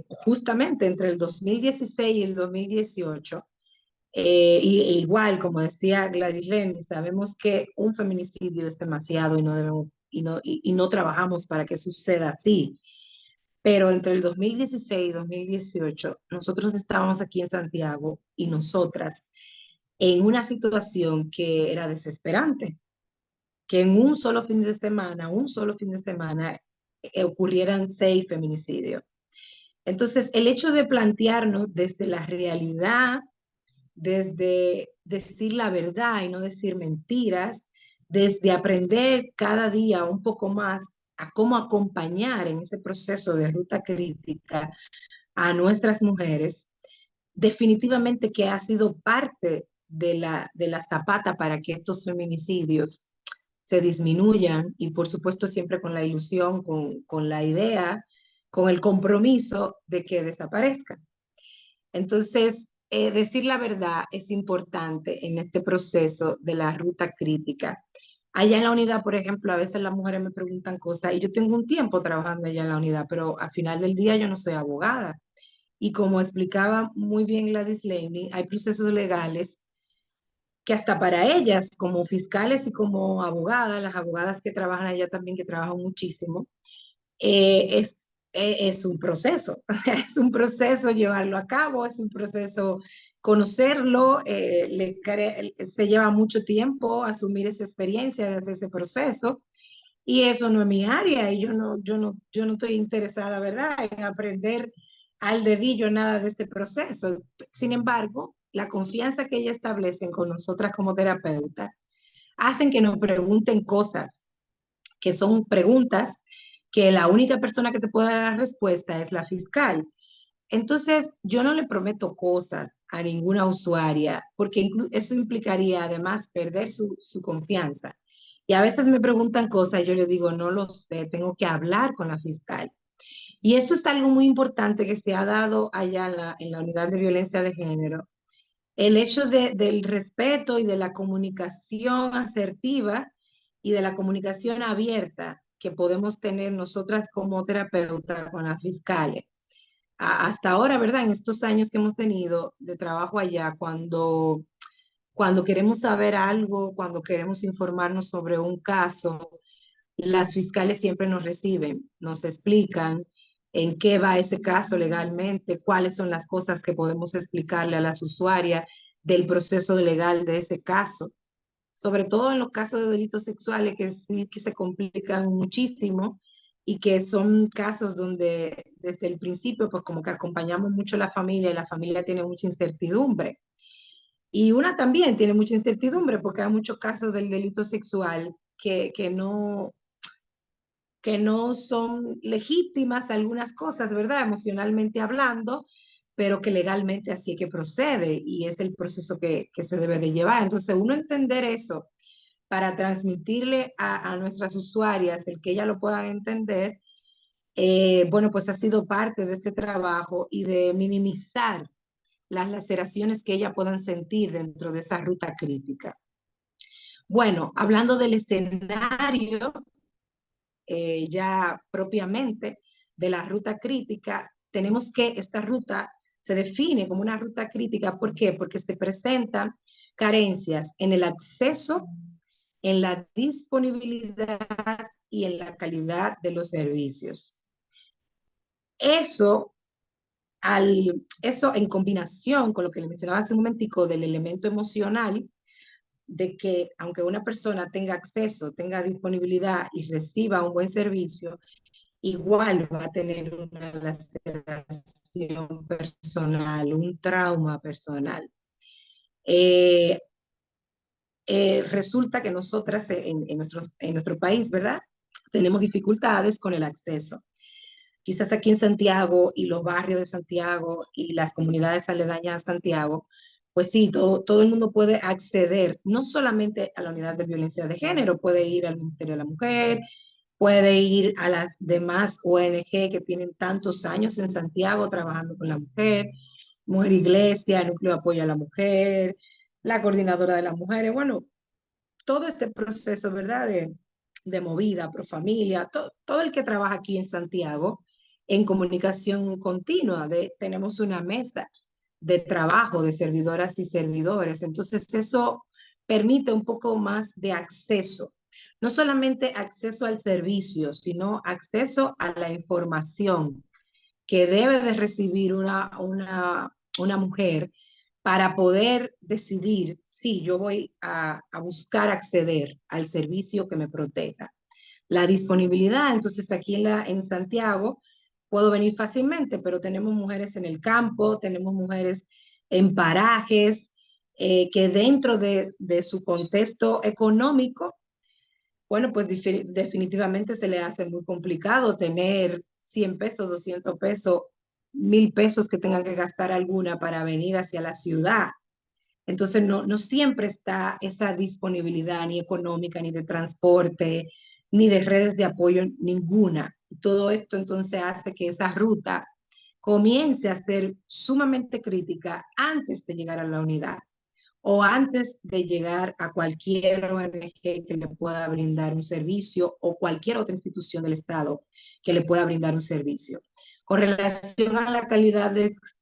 Justamente entre el 2016 y el 2018, igual, como decía Gladys Lenny, sabemos que un feminicidio es demasiado y no debemos, y no trabajamos para que suceda así. Pero entre el 2016 y 2018, nosotros estábamos aquí en Santiago y nosotras en una situación que era desesperante, que en un solo fin de semana, ocurrieran 6 feminicidios. Entonces, el hecho de plantearnos desde la realidad, desde decir la verdad y no decir mentiras, desde aprender cada día un poco más a cómo acompañar en ese proceso de ruta crítica a nuestras mujeres, definitivamente que ha sido parte de la zapata para que estos feminicidios se disminuyan y por supuesto siempre con la ilusión, con la idea, con el compromiso de que desaparezcan. Entonces, decir la verdad es importante en este proceso de la ruta crítica. Allá en la unidad, por ejemplo, a veces las mujeres me preguntan cosas y yo tengo un tiempo trabajando allá en la unidad, pero al final del día yo no soy abogada. Y como explicaba muy bien Gladys Laney, hay procesos legales que hasta para ellas, como fiscales y como abogadas, las abogadas que trabajan allá también, que trabajan muchísimo, es un proceso, es un proceso llevarlo a cabo, es un proceso conocerlo, se lleva mucho tiempo asumir esa experiencia desde ese proceso. Y eso no es mi área y yo no estoy interesada, ¿verdad?, en aprender al dedillo nada de ese proceso. Sin embargo, la confianza que ellas establecen con nosotras como terapeutas hacen que nos pregunten cosas, que son preguntas que la única persona que te puede dar la respuesta es la fiscal. Entonces, yo no le prometo cosas a ninguna usuaria, porque eso implicaría además perder su confianza. Y a veces me preguntan cosas y yo le digo, no lo sé, tengo que hablar con la fiscal. Y esto es algo muy importante que se ha dado allá en la unidad de violencia de género. El hecho del respeto y de la comunicación asertiva y de la comunicación abierta que podemos tener nosotras como terapeutas con las fiscales hasta ahora, ¿verdad? En estos años que hemos tenido de trabajo allá, cuando queremos saber algo, cuando queremos informarnos sobre un caso, las fiscales siempre nos reciben, nos explican en qué va ese caso legalmente, cuáles son las cosas que podemos explicarle a las usuarias del proceso legal de ese caso, sobre todo en los casos de delitos sexuales que sí que se complican muchísimo y que son casos donde desde el principio pues como que acompañamos mucho a la familia y la familia tiene mucha incertidumbre. Y una también tiene mucha incertidumbre porque hay muchos casos del delito sexual que no son legítimas algunas cosas, ¿verdad? Emocionalmente hablando, pero que legalmente así es que procede y es el proceso que se debe de llevar. Entonces, uno entender eso para transmitirle a nuestras usuarias el que ellas lo puedan entender, bueno, pues ha sido parte de este trabajo y de minimizar las laceraciones que ellas puedan sentir dentro de esa ruta crítica. Bueno, hablando del escenario, ya propiamente de la ruta crítica, tenemos que esta ruta se define como una ruta crítica. ¿Por qué? Porque se presentan carencias en el acceso, en la disponibilidad y en la calidad de los servicios. Eso, eso en combinación con lo que le mencionaba hace un momentico del elemento emocional, de que aunque una persona tenga acceso, tenga disponibilidad y reciba un buen servicio, igual va a tener una laceración personal, un trauma personal. Resulta que nosotras en nuestro país, ¿verdad? Tenemos dificultades con el acceso. Quizás aquí en Santiago y los barrios de Santiago y las comunidades aledañas a Santiago, pues sí, todo el mundo puede acceder, no solamente a la unidad de violencia de género, puede ir al Ministerio de la Mujer, puede ir a las demás ONG que tienen tantos años en Santiago trabajando con la mujer, Mujer Iglesia, Núcleo de Apoyo a la Mujer, la Coordinadora de las Mujeres, bueno, todo este proceso, ¿verdad? De Movida, Profamilia, todo el que trabaja aquí en Santiago en comunicación continua, tenemos una mesa de trabajo de servidoras y servidores. Entonces eso permite un poco más de acceso, no solamente acceso al servicio, sino acceso a la información que debe de recibir una mujer para poder decidir si yo voy a buscar acceder al servicio que me proteja. La disponibilidad, entonces aquí en Santiago puedo venir fácilmente, pero tenemos mujeres en el campo, tenemos mujeres en parajes, que dentro de su contexto económico, bueno, pues definitivamente se le hace muy complicado tener 100 pesos, 200 pesos, 1000 pesos que tengan que gastar alguna para venir hacia la ciudad. Entonces, no siempre está esa disponibilidad ni económica, ni de transporte, ni de redes de apoyo, ninguna. Todo esto entonces hace que esa ruta comience a ser sumamente crítica antes de llegar a la unidad o antes de llegar a cualquier ONG que le pueda brindar un servicio o cualquier otra institución del Estado que le pueda brindar un servicio. Con relación a la calidad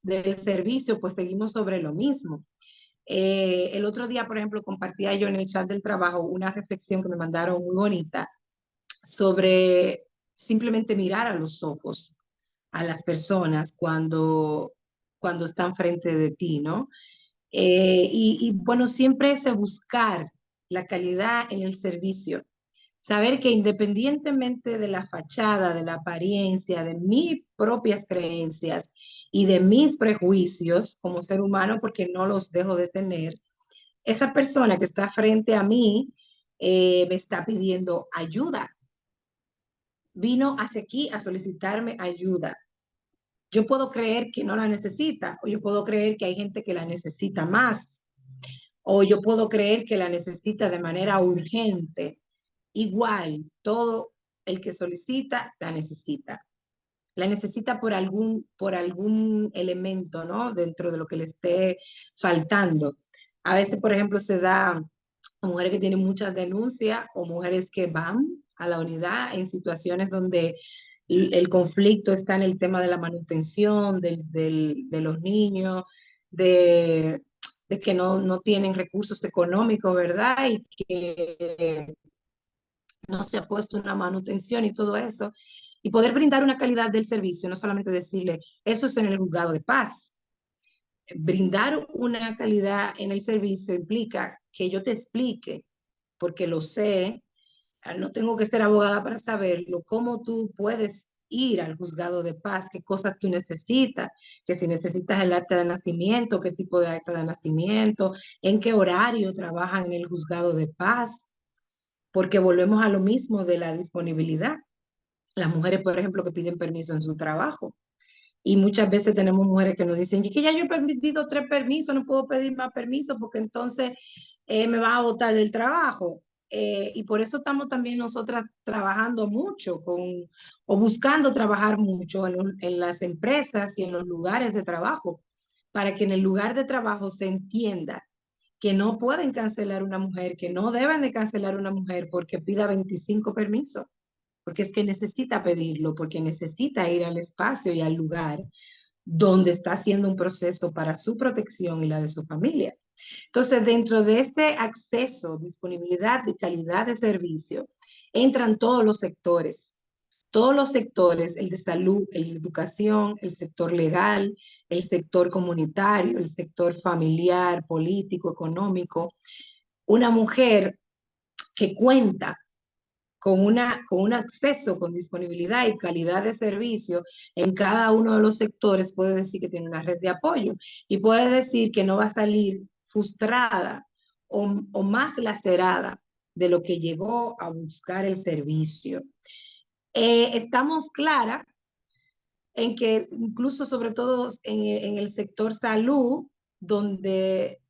del servicio, pues seguimos sobre lo mismo. El otro día, por ejemplo, compartía yo en el chat del trabajo una reflexión que me mandaron muy bonita sobre simplemente mirar a los ojos a las personas cuando están frente de ti, ¿no? Bueno, siempre ese buscar la calidad en el servicio. Saber que independientemente de la fachada, de la apariencia, de mis propias creencias y de mis prejuicios como ser humano, porque no los dejo de tener, esa persona que está frente a mí me está pidiendo ayuda. Vino hacia aquí a solicitarme ayuda. Yo puedo creer que no la necesita, o yo puedo creer que hay gente que la necesita más, o yo puedo creer que la necesita de manera urgente. Igual, todo el que solicita la necesita. La necesita por algún elemento, ¿no? Dentro de lo que le esté faltando. A veces, por ejemplo, se da a mujeres que tienen muchas denuncias o mujeres que van a la unidad en situaciones donde el conflicto está en el tema de la manutención de los niños, de que no tienen recursos económicos, ¿verdad? Y que no se ha puesto una manutención y todo eso. Y poder brindar una calidad del servicio, no solamente decirle, eso es en el juzgado de paz. Brindar una calidad en el servicio implica que yo te explique, porque lo sé, no tengo que ser abogada para saberlo, cómo tú puedes ir al juzgado de paz, qué cosas tú necesitas, que si necesitas el acta de nacimiento, qué tipo de acta de nacimiento, en qué horario trabajan en el juzgado de paz, porque volvemos a lo mismo de la disponibilidad. Las mujeres, por ejemplo, que piden permiso en su trabajo. Y muchas veces tenemos mujeres que nos dicen que ya yo he permitido 3 permisos, no puedo pedir más permisos porque entonces me va a botar del trabajo. Y por eso estamos también nosotras trabajando mucho o buscando trabajar mucho en las empresas y en los lugares de trabajo, para que en el lugar de trabajo se entienda que no pueden cancelar una mujer, que no deben de cancelar una mujer porque pida 25 permisos, porque es que necesita pedirlo, porque necesita ir al espacio y al lugar donde está haciendo un proceso para su protección y la de su familia. Entonces, dentro de este acceso, disponibilidad y calidad de servicio, entran todos los sectores, el de salud, el de educación, el sector legal, el sector comunitario, el sector familiar, político, económico. Una mujer que cuenta con un acceso, con disponibilidad y calidad de servicio en cada uno de los sectores, puede decir que tiene una red de apoyo y puede decir que no va a salir frustrada o más lacerada de lo que llegó a buscar el servicio. Estamos claras en que incluso sobre todo en el sector salud, donde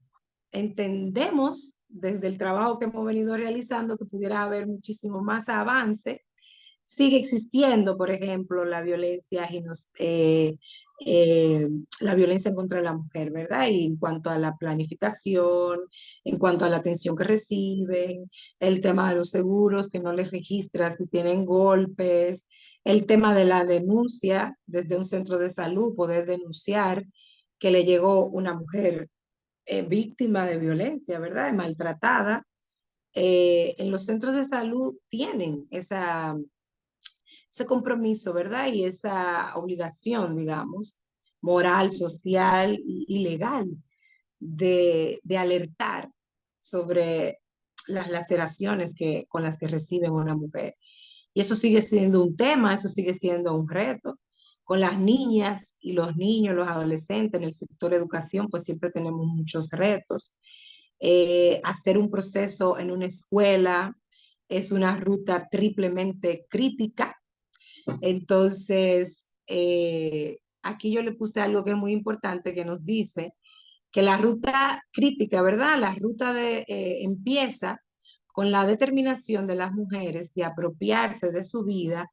entendemos desde el trabajo que hemos venido realizando que pudiera haber muchísimo más avance. Sigue existiendo, por ejemplo, eh, la violencia contra la mujer, ¿verdad? Y en cuanto a la planificación, en cuanto a la atención que reciben, el tema de los seguros, que no les registra si tienen golpes, el tema de la denuncia desde un centro de salud, poder denunciar que le llegó una mujer víctima de violencia, ¿verdad? Maltratada. En los centros de salud tienen ese compromiso, ¿verdad? Y esa obligación, digamos, moral, social y legal de alertar sobre las laceraciones con las que recibe una mujer. Y eso sigue siendo un tema, eso sigue siendo un reto. Con las niñas y los niños, los adolescentes en el sector educación, pues siempre tenemos muchos retos. Hacer un proceso en una escuela es una ruta triplemente crítica. Entonces, aquí yo le puse algo que es muy importante que nos dice que la ruta crítica, ¿verdad? La ruta empieza con la determinación de las mujeres de apropiarse de su vida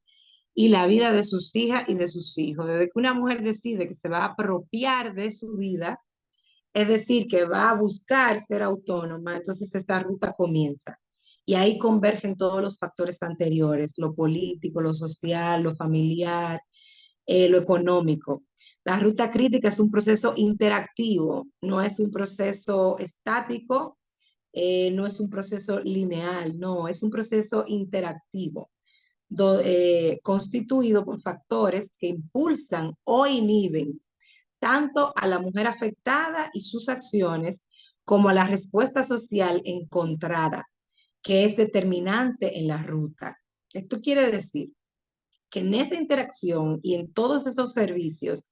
y la vida de sus hijas y de sus hijos. Desde que una mujer decide que se va a apropiar de su vida, es decir, que va a buscar ser autónoma, entonces esta ruta comienza. Y ahí convergen todos los factores anteriores, lo político, lo social, lo familiar, lo económico. La ruta crítica es un proceso interactivo, no es un proceso estático, no es un proceso lineal, no, es un proceso interactivo, constituido por factores que impulsan o inhiben tanto a la mujer afectada y sus acciones como a la respuesta social encontrada, que es determinante en la ruta. Esto quiere decir que en esa interacción y en todos esos servicios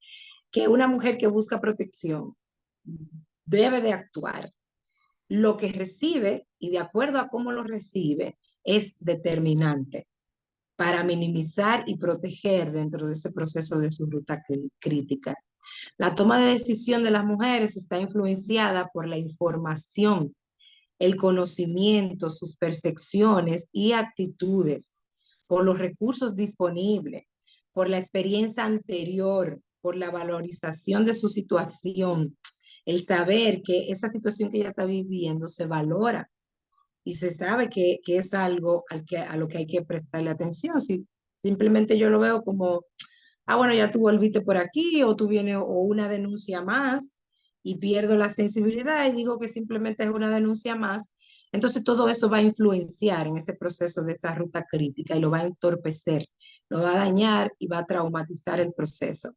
que una mujer que busca protección debe de actuar, lo que recibe y de acuerdo a cómo lo recibe es determinante para minimizar y proteger dentro de ese proceso de su ruta crítica. La toma de decisión de las mujeres está influenciada por la información, el conocimiento, sus percepciones y actitudes, por los recursos disponibles, por la experiencia anterior, por la valorización de su situación, el saber que esa situación que ella está viviendo se valora y se sabe que es algo a lo que hay que prestarle atención. Si simplemente yo lo veo como, bueno, ya tú volviste por aquí o tú vienes o una denuncia más y pierdo la sensibilidad y digo que simplemente es una denuncia más, entonces todo eso va a influenciar en ese proceso de esa ruta crítica y lo va a entorpecer, lo va a dañar y va a traumatizar el proceso.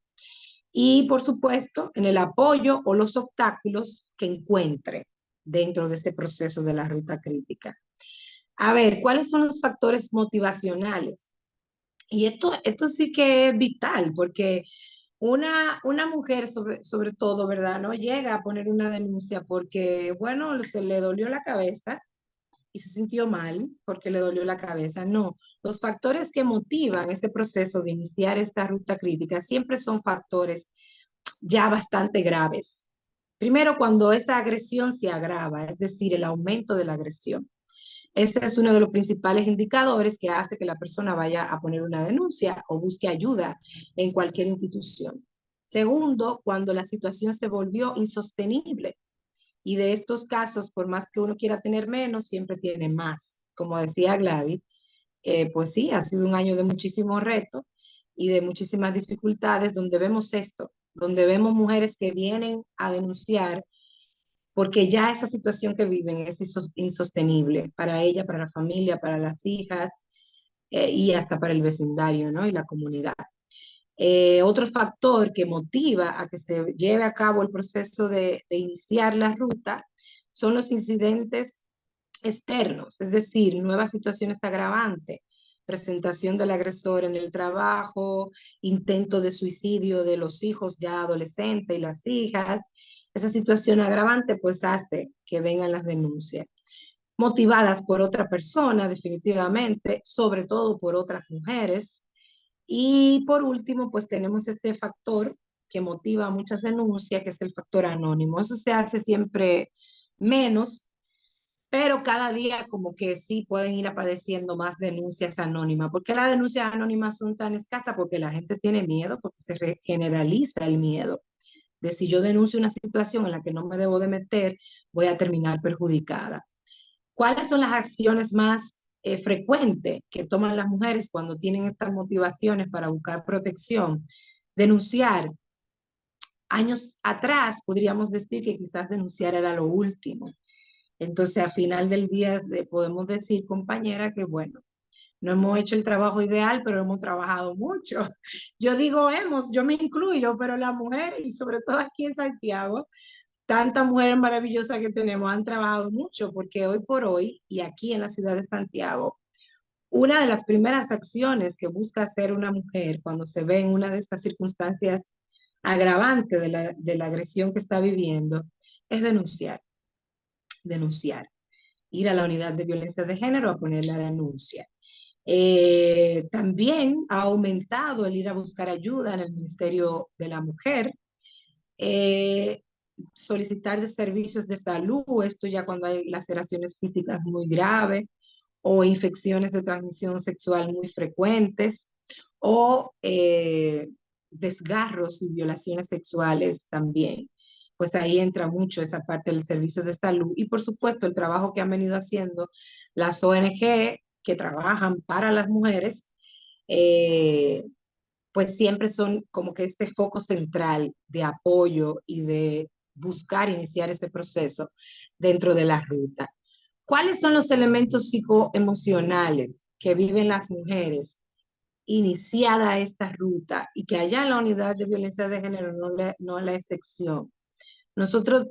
Y por supuesto, en el apoyo o los obstáculos que encuentre dentro de ese proceso de la ruta crítica. A ver, ¿cuáles son los factores motivacionales? Y esto sí que es vital, porque una mujer, sobre todo, ¿verdad? No llega a poner una denuncia porque, bueno, se le dolió la cabeza y se sintió mal porque le dolió la cabeza. No, los factores que motivan este proceso de iniciar esta ruta crítica siempre son factores ya bastante graves. Primero, cuando esa agresión se agrava, es decir, el aumento de la agresión. Ese es uno de los principales indicadores que hace que la persona vaya a poner una denuncia o busque ayuda en cualquier institución. Segundo, cuando la situación se volvió insostenible. Y de estos casos, por más que uno quiera tener menos, siempre tiene más. Como decía Gladys, pues sí, ha sido un año de muchísimos retos y de muchísimas dificultades donde vemos esto, donde vemos mujeres que vienen a denunciar porque ya esa situación que viven es insostenible para ella, para la familia, para las hijas y hasta para el vecindario, ¿no? Y la comunidad. Otro factor que motiva a que se lleve a cabo el proceso de iniciar la ruta son los incidentes externos, es decir, nuevas situaciones agravantes, presentación del agresor en el trabajo, intento de suicidio de los hijos ya adolescentes y las hijas. Esa situación agravante pues hace que vengan las denuncias, motivadas por otra persona definitivamente, sobre todo por otras mujeres. Y por último, pues tenemos este factor que motiva muchas denuncias, que es el factor anónimo. Eso se hace siempre menos, pero cada día como que sí pueden ir apareciendo más denuncias anónimas. ¿Por qué las denuncias anónimas son tan escasas? Porque la gente tiene miedo, porque se generaliza el miedo de si yo denuncio una situación en la que no me debo de meter, voy a terminar perjudicada. ¿Cuáles son las acciones más frecuentes que toman las mujeres cuando tienen estas motivaciones para buscar protección? Denunciar. Años atrás podríamos decir que quizás denunciar era lo último. Entonces, a final del día podemos decir, compañera, que bueno, no hemos hecho el trabajo ideal, pero hemos trabajado mucho. Yo digo hemos, yo me incluyo, pero las mujeres, y sobre todo aquí en Santiago, tantas mujeres maravillosas que tenemos, han trabajado mucho, porque hoy por hoy, y aquí en la ciudad de Santiago, una de las primeras acciones que busca hacer una mujer cuando se ve en una de estas circunstancias agravantes de la agresión que está viviendo es denunciar, ir a la unidad de violencia de género a poner la denuncia. También ha aumentado el ir a buscar ayuda en el Ministerio de la Mujer, solicitar de servicios de salud, esto ya cuando hay laceraciones físicas muy graves o infecciones de transmisión sexual muy frecuentes o desgarros y violaciones sexuales también. Pues ahí entra mucho esa parte del servicio de salud y por supuesto el trabajo que han venido haciendo las ONG que trabajan para las mujeres, pues siempre son como que este foco central de apoyo y de buscar iniciar ese proceso dentro de la ruta. ¿Cuáles son los elementos psicoemocionales que viven las mujeres iniciada esta ruta y que allá en la unidad de violencia de género no es la excepción? Nosotros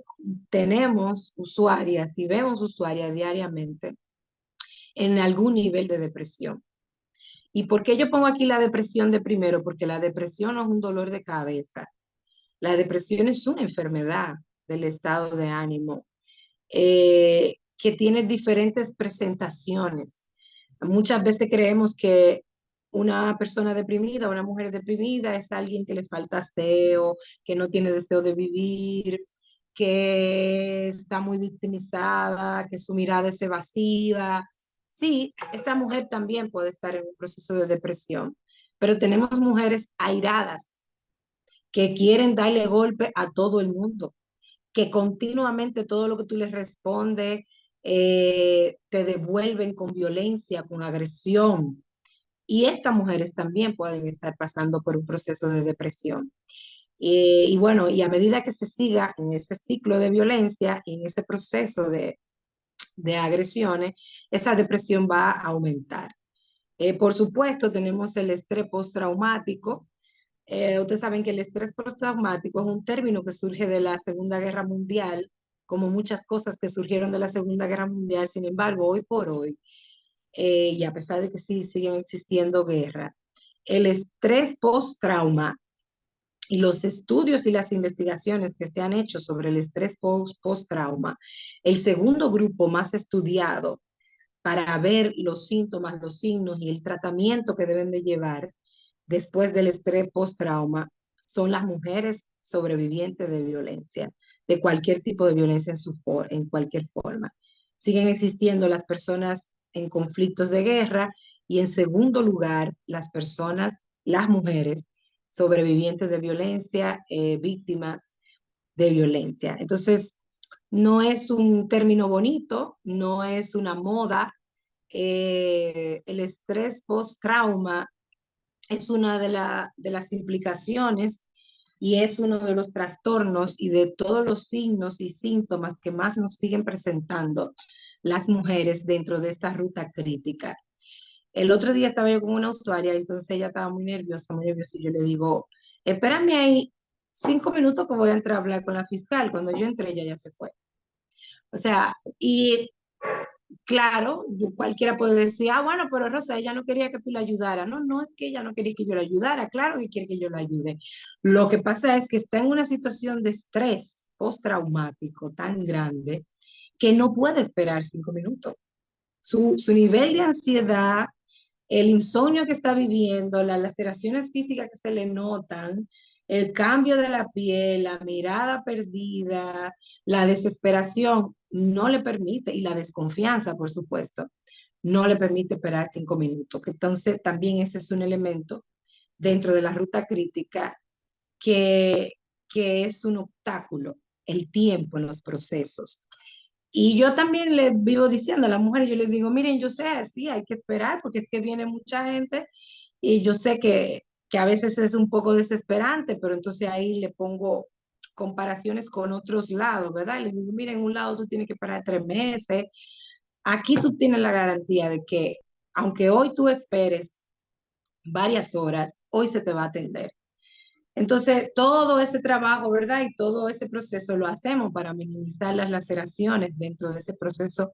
tenemos usuarias y vemos usuarias diariamente en algún nivel de depresión. ¿Y por qué yo pongo aquí la depresión de primero? Porque la depresión no es un dolor de cabeza. La depresión es una enfermedad del estado de ánimo que tiene diferentes presentaciones. Muchas veces creemos que una persona deprimida, una mujer deprimida es alguien que le falta aseo, que no tiene deseo de vivir, que está muy victimizada, que su mirada es evasiva. Sí, esta mujer también puede estar en un proceso de depresión, pero tenemos mujeres airadas que quieren darle golpe a todo el mundo, que continuamente todo lo que tú les respondes te devuelven con violencia, con agresión. Y estas mujeres también pueden estar pasando por un proceso de depresión. Y bueno, y a medida que se siga en ese ciclo de violencia, en ese proceso de agresiones, esa depresión va a aumentar. Por supuesto, tenemos el estrés postraumático. Ustedes saben que el estrés postraumático es un término que surge de la Segunda Guerra Mundial, como muchas cosas que surgieron de la Segunda Guerra Mundial. Sin embargo, hoy por hoy, y a pesar de que sí siguen existiendo guerras, el estrés post-trauma y los estudios y las investigaciones que se han hecho sobre el estrés post-trauma, el segundo grupo más estudiado para ver los síntomas, los signos y el tratamiento que deben de llevar después del estrés post-trauma son las mujeres sobrevivientes de violencia, de cualquier tipo de violencia en cualquier forma. Siguen existiendo las personas en conflictos de guerra y en segundo lugar las mujeres sobrevivientes de violencia, víctimas de violencia. Entonces, no es un término bonito, no es una moda. El estrés post-trauma es una de las implicaciones y es uno de los trastornos y de todos los signos y síntomas que más nos siguen presentando las mujeres dentro de esta ruta crítica. El otro día estaba yo con una usuaria, entonces ella estaba muy nerviosa, y yo le digo, espérame ahí 5 minutos que voy a entrar a hablar con la fiscal. Cuando yo entré, ella ya se fue. O sea, y claro, cualquiera puede decir, ah, bueno, pero Rosa, ella no quería que tú la ayudaras. No, no es que ella no quería que yo la ayudara, claro que quiere que yo la ayude. Lo que pasa es que está en una situación de estrés postraumático tan grande que no puede esperar 5 minutos. Su nivel de ansiedad, el insomnio que está viviendo, las laceraciones físicas que se le notan, el cambio de la piel, la mirada perdida, la desesperación, no le permite, y la desconfianza, por supuesto, no le permite esperar 5 minutos. Que entonces también ese es un elemento dentro de la ruta crítica que, que es un obstáculo, el tiempo en los procesos. Y yo también le vivo diciendo a las mujeres, yo les digo, miren, yo sé, sí, hay que esperar porque es que viene mucha gente y yo sé que a veces es un poco desesperante, pero entonces ahí le pongo comparaciones con otros lados, ¿verdad? Les digo, miren, en un lado tú tienes que esperar 3 meses, aquí tú tienes la garantía de que aunque hoy tú esperes varias horas, hoy se te va a atender. Entonces, todo ese trabajo, ¿verdad? Y todo ese proceso lo hacemos para minimizar las laceraciones dentro de ese proceso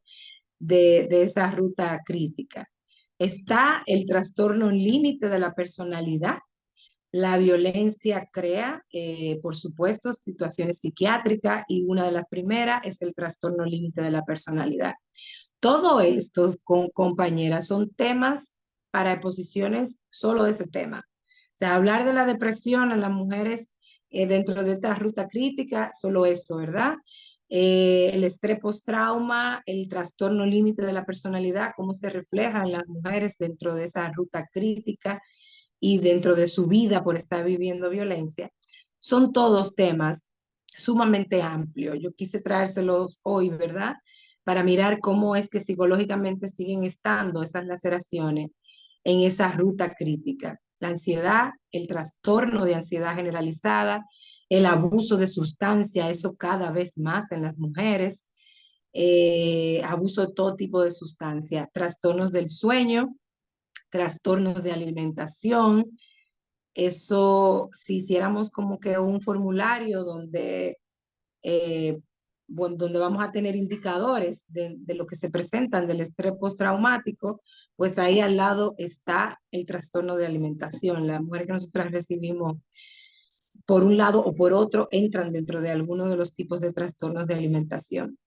de esa ruta crítica. Está el trastorno límite de la personalidad. La violencia crea, por supuesto, situaciones psiquiátricas y una de las primeras es el trastorno límite de la personalidad. Todo esto, con compañeras, son temas para exposiciones solo de ese tema. O sea, hablar de la depresión en las mujeres dentro de esta ruta crítica, solo eso, ¿verdad? El estrés postrauma, el trastorno límite de la personalidad, cómo se refleja en las mujeres dentro de esa ruta crítica y dentro de su vida por estar viviendo violencia, son todos temas sumamente amplios. Yo quise traérselos hoy, ¿verdad? Para mirar cómo es que psicológicamente siguen estando esas laceraciones en esa ruta crítica. La ansiedad, el trastorno de ansiedad generalizada, el abuso de sustancia, eso cada vez más en las mujeres, abuso de todo tipo de sustancia, trastornos del sueño, trastornos de alimentación. Eso, si hiciéramos como que un formulario eh, donde vamos a tener indicadores de lo que se presentan del estrés postraumático, pues ahí al lado está el trastorno de alimentación. Las mujeres que nosotras recibimos por un lado o por otro entran dentro de alguno de los tipos de trastornos de alimentación.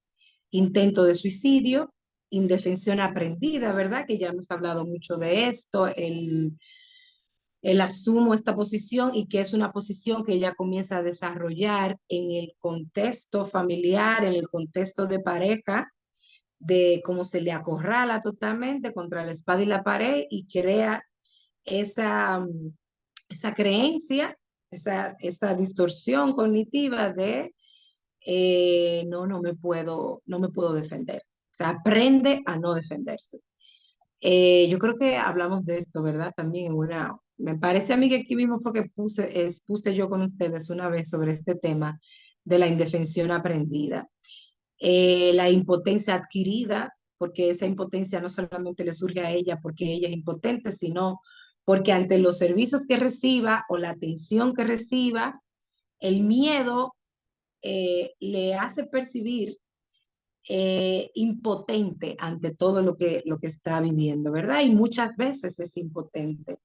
Intento de suicidio, indefensión aprendida, ¿verdad? Que ya hemos hablado mucho de esto, el asumo esta posición y que es una posición que ella comienza a desarrollar en el contexto familiar, en el contexto de pareja, de cómo se le acorrala totalmente contra la espada y la pared y crea esa, esa creencia, esa distorsión cognitiva de no, no me puedo defender. O sea, aprende a no defenderse. Yo creo que hablamos de esto, ¿verdad? También en una, me parece a mí que aquí mismo fue que puse yo con ustedes una vez sobre este tema de la indefensión aprendida. La impotencia adquirida, porque esa impotencia no solamente le surge a ella porque ella es impotente, sino porque ante los servicios que reciba o la atención que reciba, el miedo le hace percibir impotente ante todo lo que está viviendo, ¿verdad? Y muchas veces es impotente,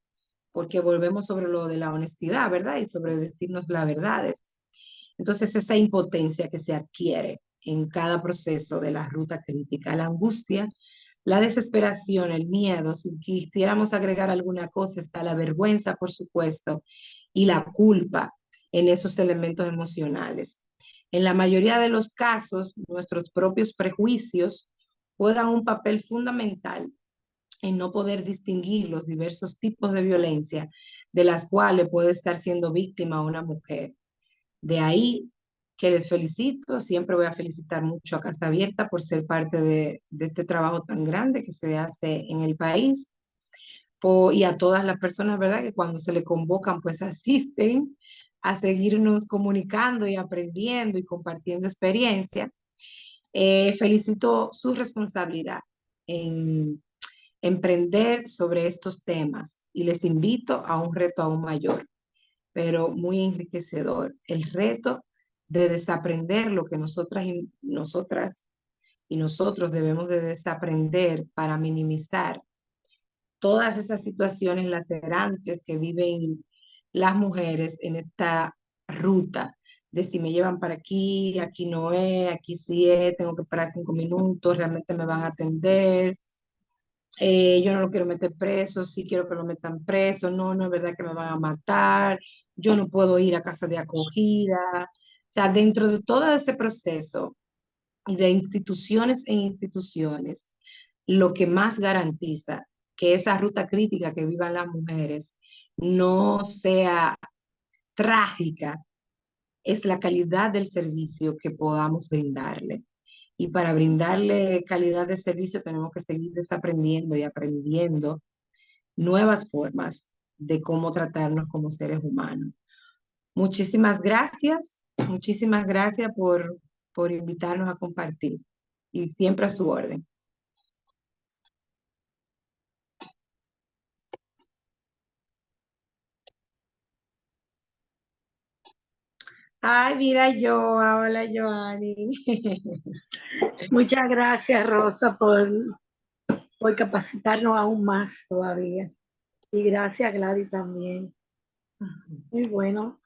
porque volvemos sobre lo de la honestidad, ¿verdad? Y sobre decirnos las verdades. Entonces, esa impotencia que se adquiere en cada proceso de la ruta crítica, la angustia, la desesperación, el miedo, si quisiéramos agregar alguna cosa, está la vergüenza, por supuesto, y la culpa en esos elementos emocionales. En la mayoría de los casos, nuestros propios prejuicios juegan un papel fundamental en no poder distinguir los diversos tipos de violencia de las cuales puede estar siendo víctima una mujer. De ahí que les felicito, siempre voy a felicitar mucho a Casa Abierta por ser parte de este trabajo tan grande que se hace en el país y a todas las personas, ¿verdad? Que cuando se le convocan, pues asisten a seguirnos comunicando y aprendiendo y compartiendo experiencia. Felicito su responsabilidad en emprender sobre estos temas y les invito a un reto aún mayor, pero muy enriquecedor, el reto de desaprender lo que nosotras y nosotros debemos de desaprender para minimizar todas esas situaciones lacerantes que viven las mujeres en esta ruta de si me llevan para aquí, aquí no es, aquí sí es, tengo que parar 5 minutos, realmente me van a atender, yo no lo quiero meter preso, sí quiero que lo metan preso, no, no es verdad que me van a matar, yo no puedo ir a casa de acogida. O sea, dentro de todo ese proceso, y de instituciones en instituciones, lo que más garantiza que esa ruta crítica que vivan las mujeres no sea trágica es la calidad del servicio que podamos brindarle. Y para brindarle calidad de servicio tenemos que seguir desaprendiendo y aprendiendo nuevas formas de cómo tratarnos como seres humanos. Muchísimas gracias por invitarnos a compartir y siempre a su orden. Ay, mira yo, hola Joanny. Muchas gracias, Rosa, por capacitarnos aún más todavía. Y gracias, Gladys, también. Muy bueno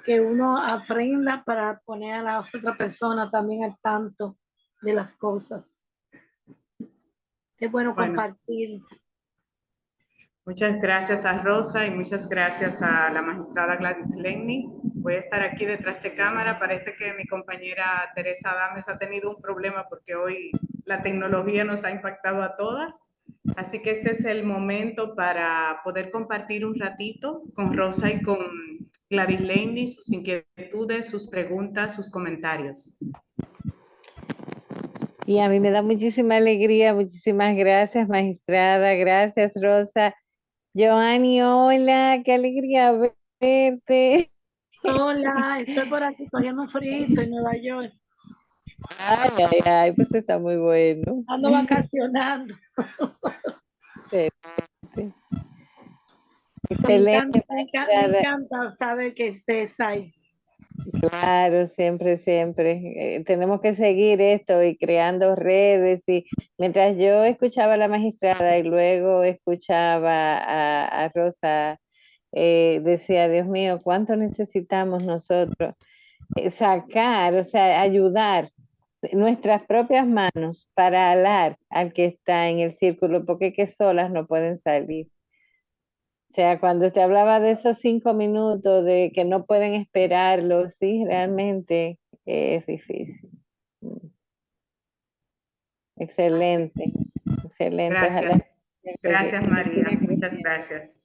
que uno aprenda para poner a la otra persona también al tanto de las cosas. Es bueno compartir. Muchas gracias a Rosa y muchas gracias a la magistrada Gladys Lenny. Voy a estar aquí detrás de cámara. Parece que mi compañera Teresa Adames ha tenido un problema porque hoy la tecnología nos ha impactado a todas. Así que este es el momento para poder compartir un ratito con Rosa y con Gladys Lenny, sus inquietudes, sus preguntas, sus comentarios. Y a mí me da muchísima alegría, muchísimas gracias, magistrada, gracias, Rosa. Joanny, hola, qué alegría verte. Hola, estoy por aquí cogiendo un frío en Nueva York. Ay, pues está muy bueno. Ando vacacionando. Excelente. Me encanta saber que estés ahí. Claro, siempre, siempre. Tenemos que seguir esto y creando redes. Y mientras yo escuchaba a la magistrada y luego escuchaba a Rosa, decía, Dios mío, ¿cuánto necesitamos nosotros sacar, o sea, ayudar nuestras propias manos para alar al que está en el círculo, porque que solas no pueden salir? O sea, cuando te hablaba de esos 5 minutos, de que no pueden esperarlo, sí, realmente es difícil. Excelente, excelente. Gracias. Gracias, María. Muchas gracias.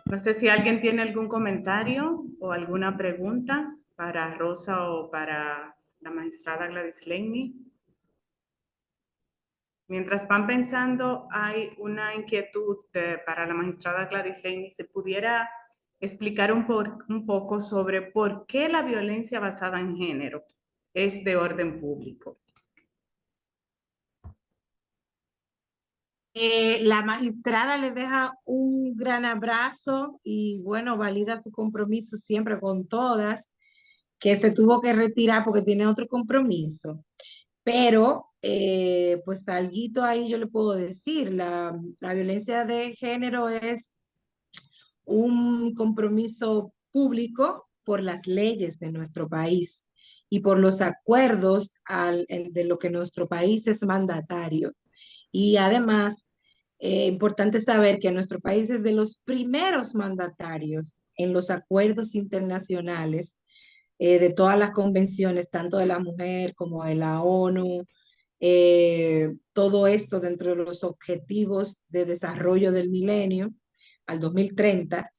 No sé si alguien tiene algún comentario o alguna pregunta para Rosa o para la magistrada Gladys Lenny. Mientras van pensando, hay una inquietud para la magistrada Gladys Lenny. ¿Se pudiera explicar un poco sobre por qué la violencia basada en género es de orden público? La magistrada le deja un gran abrazo y bueno, valida su compromiso siempre con todas, que se tuvo que retirar porque tiene otro compromiso. Pero, pues alguito ahí yo le puedo decir, la violencia de género es un compromiso público por las leyes de nuestro país y por los acuerdos de lo que nuestro país es mandatario. Y además, importante saber que nuestro país es de los primeros mandatarios en los acuerdos internacionales de todas las convenciones, tanto de la mujer como de la ONU, todo esto dentro de los objetivos de desarrollo del milenio al 2030.